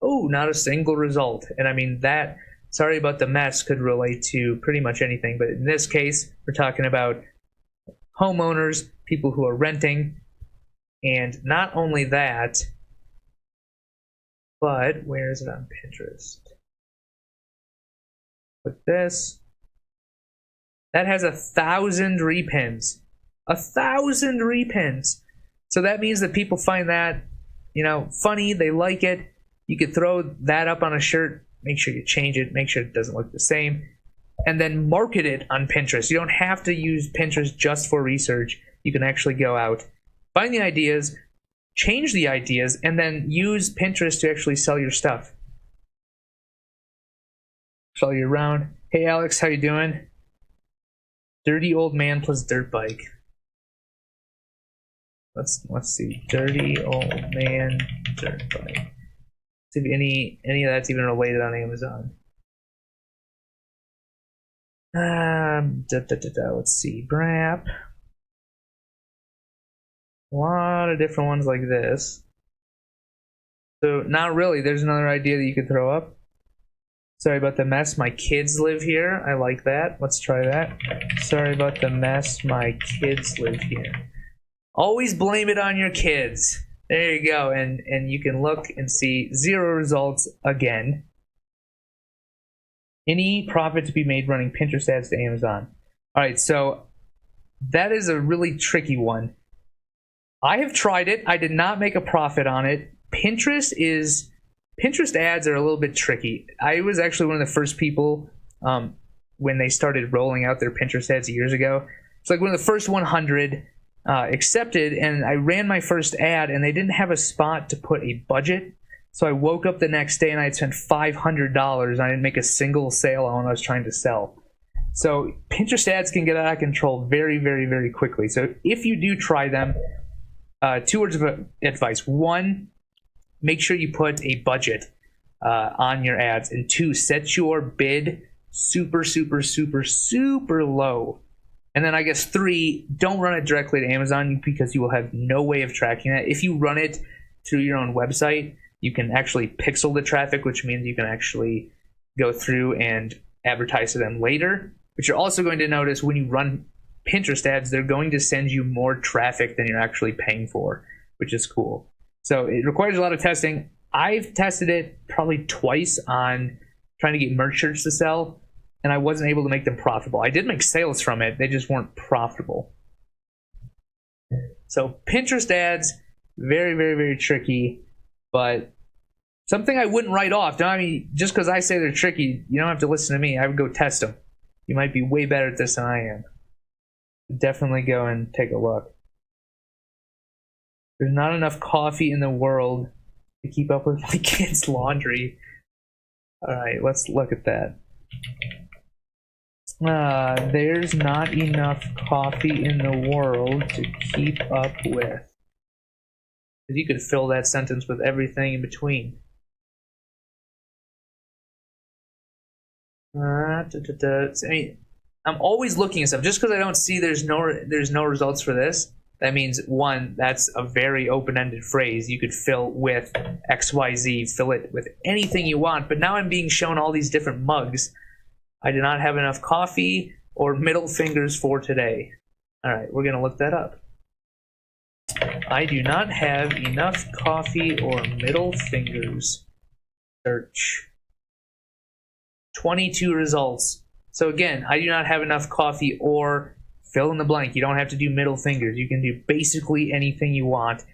Oh, not a single result. And I mean, that sorry about the mess could relate to pretty much anything. But in this case, we're talking about homeowners, people who are renting. And not only that, but where is it on Pinterest? With this, that has 1,000 repins. 1,000 repins. So that means that people find that, you know, funny. They like it. You could throw that up on a shirt. Make sure you change it. Make sure it doesn't look the same. And then market it on Pinterest. You don't have to use Pinterest just for research. You can actually go out, find the ideas, change the ideas, and then use Pinterest to actually sell your stuff. Sell you around. Hey Alex, how you doing? Dirty old man plus dirt bike. Let's see. Dirty old man dirt bike. See if any of that's even related on Amazon. Let's see. Brap. A lot of different ones like this. So not really. There's another idea that you could throw up. Sorry about the mess. My kids live here. I like that. Let's try that. Sorry about the mess. My kids live here. Always blame it on your kids. There you go. And you can look and see 0 results again. Any profit to be made running Pinterest ads to Amazon. All right, so that is a really tricky one. I have tried it. I did not make a profit on it. Pinterest ads are a little bit tricky. I was actually one of the first people when they started rolling out their Pinterest ads years ago. It's like one of the first 100 accepted, and I ran my first ad, and they didn't have a spot to put a budget. So I woke up the next day and I had spent $500 and I didn't make a single sale on what I was trying to sell. So Pinterest ads can get out of control very, very, very quickly. So if you do try them, 2 words of advice. 1, make sure you put a budget on your ads. And 2, set your bid super, super, super, super low. And then I guess 3, don't run it directly to Amazon because you will have no way of tracking that. If you run it through your own website, you can actually pixel the traffic, which means you can actually go through and advertise to them later. But you're also going to notice when you run Pinterest ads, they're going to send you more traffic than you're actually paying for, which is cool. So it requires a lot of testing. I've tested it probably twice on trying to get merch shirts to sell, and I wasn't able to make them profitable. I did make sales from it. They just weren't profitable. So Pinterest ads, very, very, very tricky. But something I wouldn't write off. I mean, just because I say they're tricky, you don't have to listen to me. I would go test them. You might be way better at this than I am. Definitely go and take a look. There's not enough coffee in the world to keep up with my kids' laundry. All right, let's look at that. There's not enough coffee in the world to keep up with. You could fill that sentence with everything in between. I mean, I'm always looking at stuff. Just because I don't see there's no results for this, that means 1, that's a very open-ended phrase. You could fill with XYZ, fill it with anything you want. But now I'm being shown all these different mugs. I do not have enough coffee or middle fingers for today. All right, we're gonna look that up. I do not have enough coffee or middle fingers. Search. 22 results. So again, I do not have enough coffee or fill in the blank. You don't have to do middle fingers. You can do basically anything you want.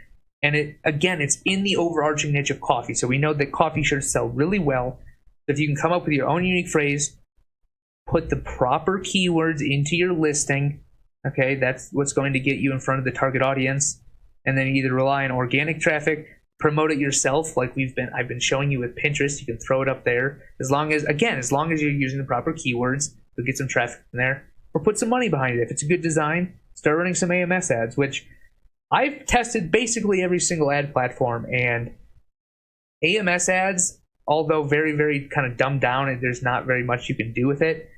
And it's in the overarching niche of coffee. So we know that coffee shirts sell really well. If you can come up with your own unique phrase, put the proper keywords into your listing, okay, that's what's going to get you in front of the target audience. And then either rely on organic traffic, promote it yourself, like I've been showing you with Pinterest. You can throw it up there as long as you're using the proper keywords, you'll get some traffic from there. Or put some money behind it. If it's a good design, start running some AMS ads, which I've tested basically every single ad platform. And AMS ads, although very, very kind of dumbed down and there's not very much you can do with it,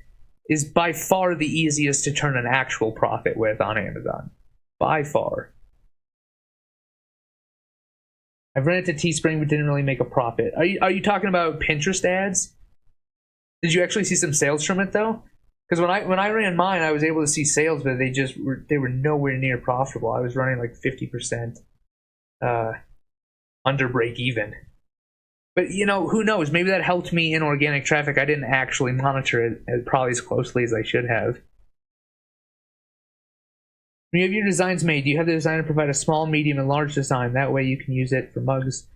is by far the easiest to turn an actual profit with on Amazon. By far. I've run it to Teespring but didn't really make a profit. Are you talking about Pinterest ads? Did you actually see some sales from it though? Because when I ran mine, I was able to see sales, but they were nowhere near profitable. I was running like 50% under break even. But who knows? Maybe that helped me in organic traffic. I didn't actually monitor it probably as closely as I should have. When you have your designs made, do you have the designer provide a small, medium, and large design? That way you can use it for mugs.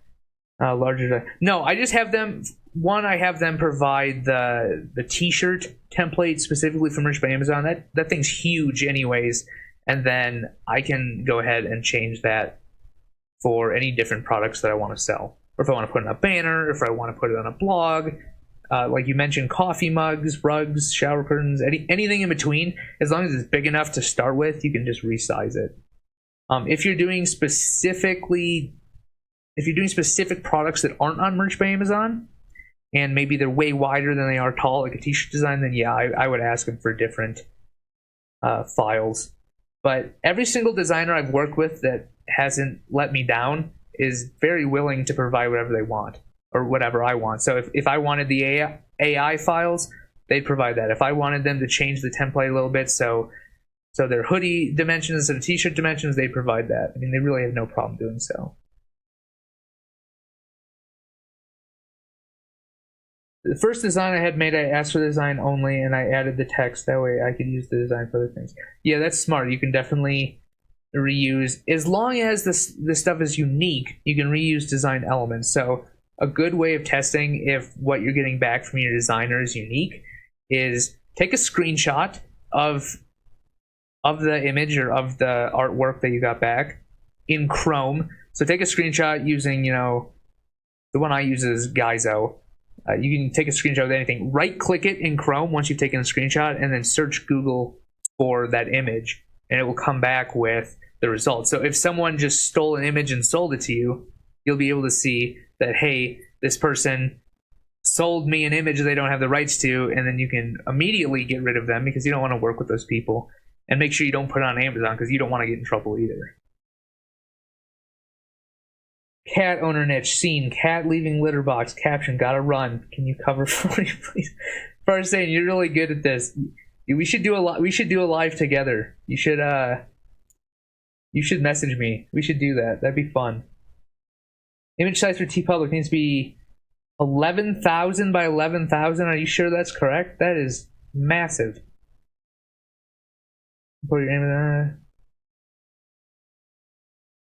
Larger design. No, I just have them. One, I have them provide the T-shirt template specifically for Merch by Amazon. That thing's huge, anyways. And then I can go ahead and change that for any different products that I want to sell, or if I want to put it on a banner, if I want to put it on a blog. Like you mentioned, coffee mugs, rugs, shower curtains, anything in between. As long as it's big enough to start with, you can just resize it. If you're doing specifically if you're doing specific products that aren't on Merch by Amazon, and maybe they're way wider than they are tall, like a t-shirt design, then yeah, I would ask them for different files. But every single designer I've worked with that hasn't let me down is very willing to provide whatever they want, or whatever I want. So if I wanted the AI files, they'd provide that. If I wanted them to change the template a little bit, so their hoodie dimensions instead of t-shirt dimensions, they'd provide that. I mean, they really have no problem doing so. The first design I had made, I asked for the design only, and I added the text. That way I could use the design for other things. Yeah, that's smart. You can definitely reuse. As long as this stuff is unique, you can reuse design elements. So a good way of testing if what you're getting back from your designer is unique is take a screenshot of the image or of the artwork that you got back in Chrome. So take a screenshot using, the one I use is Geizo. You can take a screenshot of anything. Right-click it in Chrome once you've taken a screenshot, and then search Google for that image, and it will come back with the results. So if someone just stole an image and sold it to you, you'll be able to see that, hey, this person sold me an image they don't have the rights to, and then you can immediately get rid of them because you don't want to work with those people. And make sure you don't put it on Amazon because you don't want to get in trouble either. Cat owner niche seen. Cat leaving litter box. Caption: gotta run. Can you cover for me, please? First saying you're really good at this. We should do a live together. You should message me. We should do that. That'd be fun. Image size for TeePublic needs to be 11,000 by 11,000. Are you sure that's correct? That is massive. Put your name in there.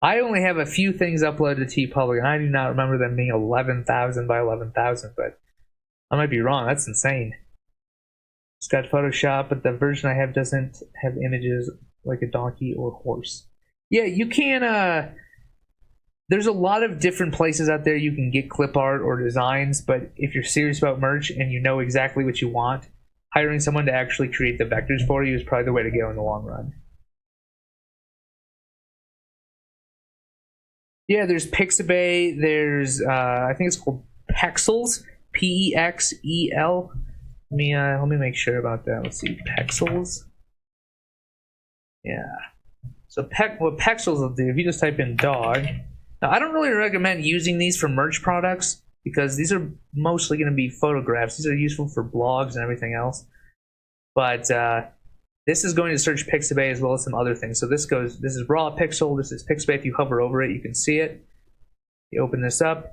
I only have a few things uploaded to TeePublic, and I do not remember them being 11,000 by 11,000, but I might be wrong. That's insane. It's got Photoshop, but the version I have doesn't have images like a donkey or horse. Yeah, you can, there's a lot of different places out there you can get clip art or designs, but if you're serious about merch and you know exactly what you want, hiring someone to actually create the vectors for you is probably the way to go in the long run. Yeah, there's Pixabay. There's I think it's called Pexels, P-E-X-E-L. Let me make sure about that. Let's see, Pexels. Yeah. So what Pexels will do, if you just type in dog. Now, I don't really recommend using these for merch products because these are mostly going to be photographs. These are useful for blogs and everything else. But this is going to search Pixabay as well as some other things. So this is raw pixel, this is Pixabay. If you hover over it, you can see it. You open this up.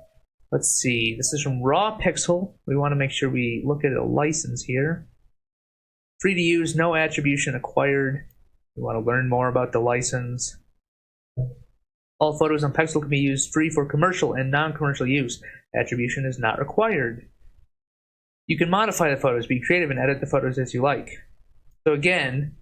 Let's see, this is from raw pixel. We want to make sure we look at a license here. Free to use, no attribution acquired. We want to learn more about the license. All photos on Pexel can be used free for commercial and non-commercial use. Attribution is not required. You can modify the photos, be creative, and edit the photos as you like. So again,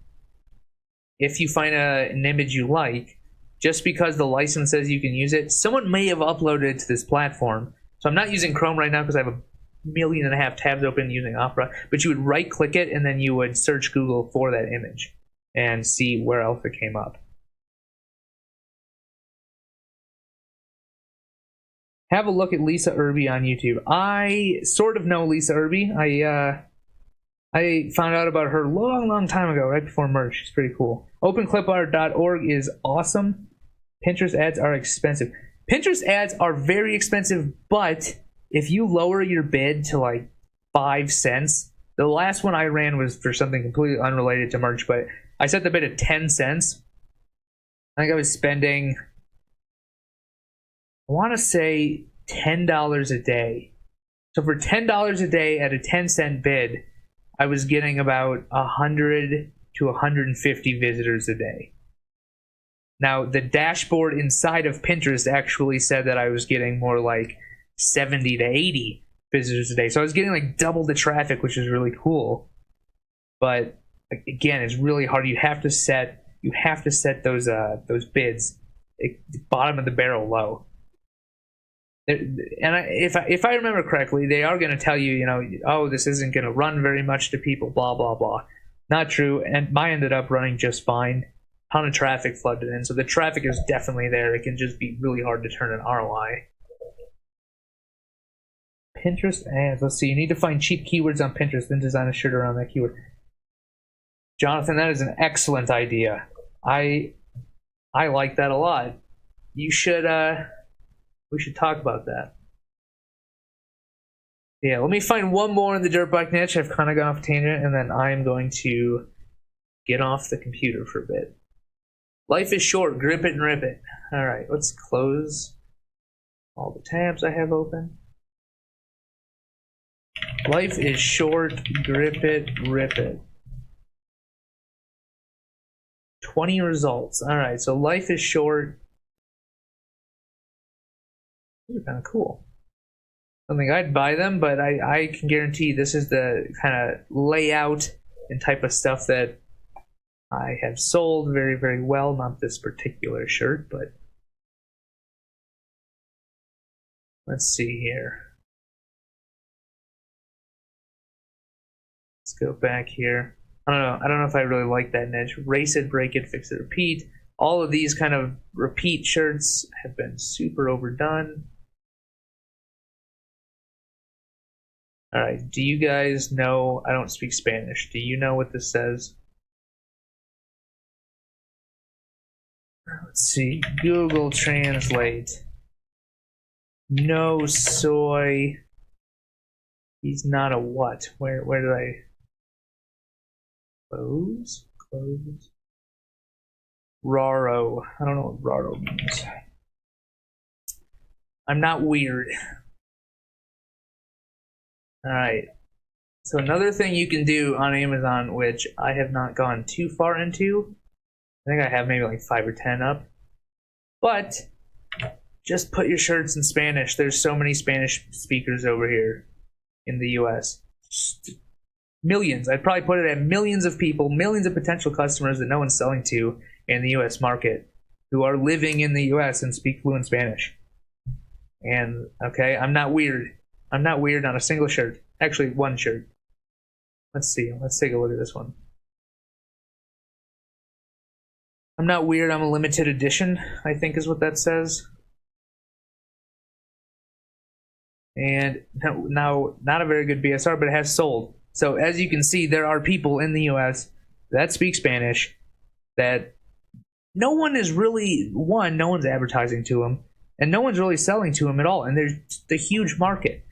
if you find an image you like, just because the license says you can use it, someone may have uploaded it to this platform. So I'm not using Chrome right now because I have 1.5 million tabs open using Opera, but you would right-click it and then you would search Google for that image and see where else it came up. Have a look at Lisa Irby on YouTube. I sort of know Lisa Irby. I found out about her a long time ago, right before merch. She's pretty cool. OpenClipArt.org is awesome. Pinterest ads are expensive. Pinterest ads are very expensive, but if you lower your bid to like 5 cents, the last one I ran was for something completely unrelated to merch, but I set the bid at 10 cents. I think I was spending, I want to say $10 a day. So for $10 a day at a 10-cent bid, I was getting about 100 to 150 visitors a day. Now, the dashboard inside of Pinterest actually said that I was getting more like 70 to 80 visitors a day. So I was getting like double the traffic, which is really cool. But again, it's really hard. You have to set those bids bottom of the barrel low. And if I remember correctly, they are going to tell you, oh, this isn't going to run very much to people, blah, blah, blah. Not true. And mine ended up running just fine. Ton of traffic flooded in. So the traffic is definitely there. It can just be really hard to turn an ROI. Pinterest ads. Let's see. You need to find cheap keywords on Pinterest, then design a shirt around that keyword. Jonathan, that is an excellent idea. I like that a lot. You should we should talk about that. Yeah, let me find one more in the dirt bike niche. I've kind of gone off tangent, and then I'm going to get off the computer for a bit. Life is short. Grip it and rip it. All right, let's close all the tabs I have open. Life is short. Grip it, rip it. 20 results. All right, so life is short. These are kind of cool. I don't think I'd buy them, but I can guarantee this is the kind of layout and type of stuff that I have sold very, very well. Not this particular shirt, but let's see here. Let's go back here. I don't know if I really like that niche. Race it, break it, fix it, repeat. All of these kind of repeat shirts have been super overdone. All right, do you guys know? I don't speak Spanish. Do you know what this says? Let's see. Google Translate. No soy. He's not a what? Where did I close? Close. Raro. I don't know what Raro means. I'm not weird. Alright, so another thing you can do on Amazon, which I have not gone too far into, I think I have maybe like 5 or 10 up, but just put your shirts in Spanish. There's so many Spanish speakers over here in the US. Millions. I'd probably put it at millions of people, millions of potential customers that no one's selling to in the US market who are living in the US and speak fluent Spanish. And, okay, I'm not weird. I'm not weird on a single shirt. Actually, one shirt. Let's see. Let's take a look at this one. I'm not weird. I'm a limited edition, I think is what that says. And now, not a very good BSR, but it has sold. So as you can see, there are people in the US that speak Spanish that no one is really, no one's advertising to them, and no one's really selling to them at all. And there's the huge market.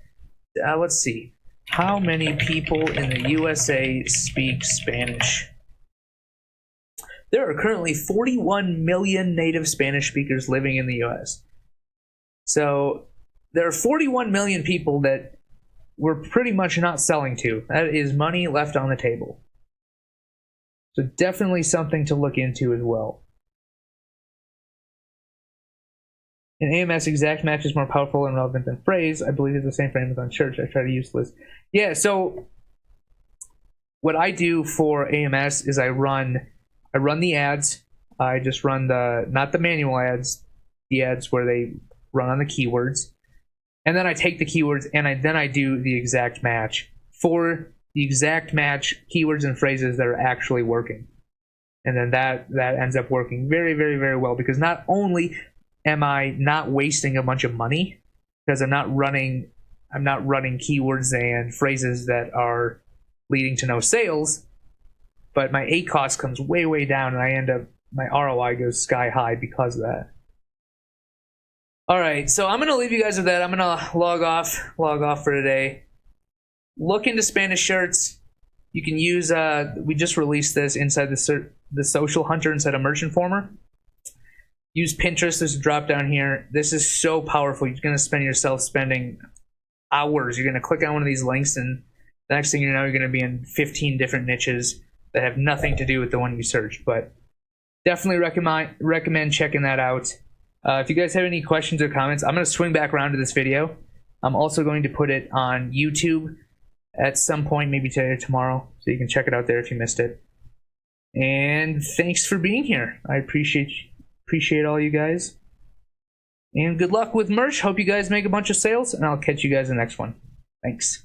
Let's see. How many people in the USA speak Spanish? There are currently 41 million native Spanish speakers living in the US. So there are 41 million people that we're pretty much not selling to. That is money left on the table. So definitely something to look into as well. In AMS, exact match is more powerful and relevant than phrase. I believe it's the same for Amazon Church. I try to use this. Yeah, so what I do for AMS is I run the ads. I just run not the manual ads, the ads where they run on the keywords. And then I take the keywords and I do the exact match for the exact match keywords and phrases that are actually working. And then that ends up working very, very, very well, because not only am I not wasting a bunch of money, because I'm not running keywords and phrases that are leading to no sales, but my ACoS comes way, way down, and my ROI goes sky high because of that. All right, so I'm gonna leave you guys with that. I'm gonna log off for today. Look into Spanish shirts. You can use we just released this inside the Social Hunter inside of Merchant Former. Use Pinterest. There's a drop down here. This is so powerful. You're going to spend yourself spending hours. You're going to click on one of these links, and the next thing you know, you're going to be in 15 different niches that have nothing to do with the one you searched. But definitely recommend checking that out. If you guys have any questions or comments, I'm going to swing back around to this video. I'm also going to put it on YouTube at some point, maybe today or tomorrow, so you can check it out there if you missed it. And thanks for being here. I appreciate all you guys, and good luck with merch. Hope you guys make a bunch of sales, and I'll catch you guys in the next one. Thanks.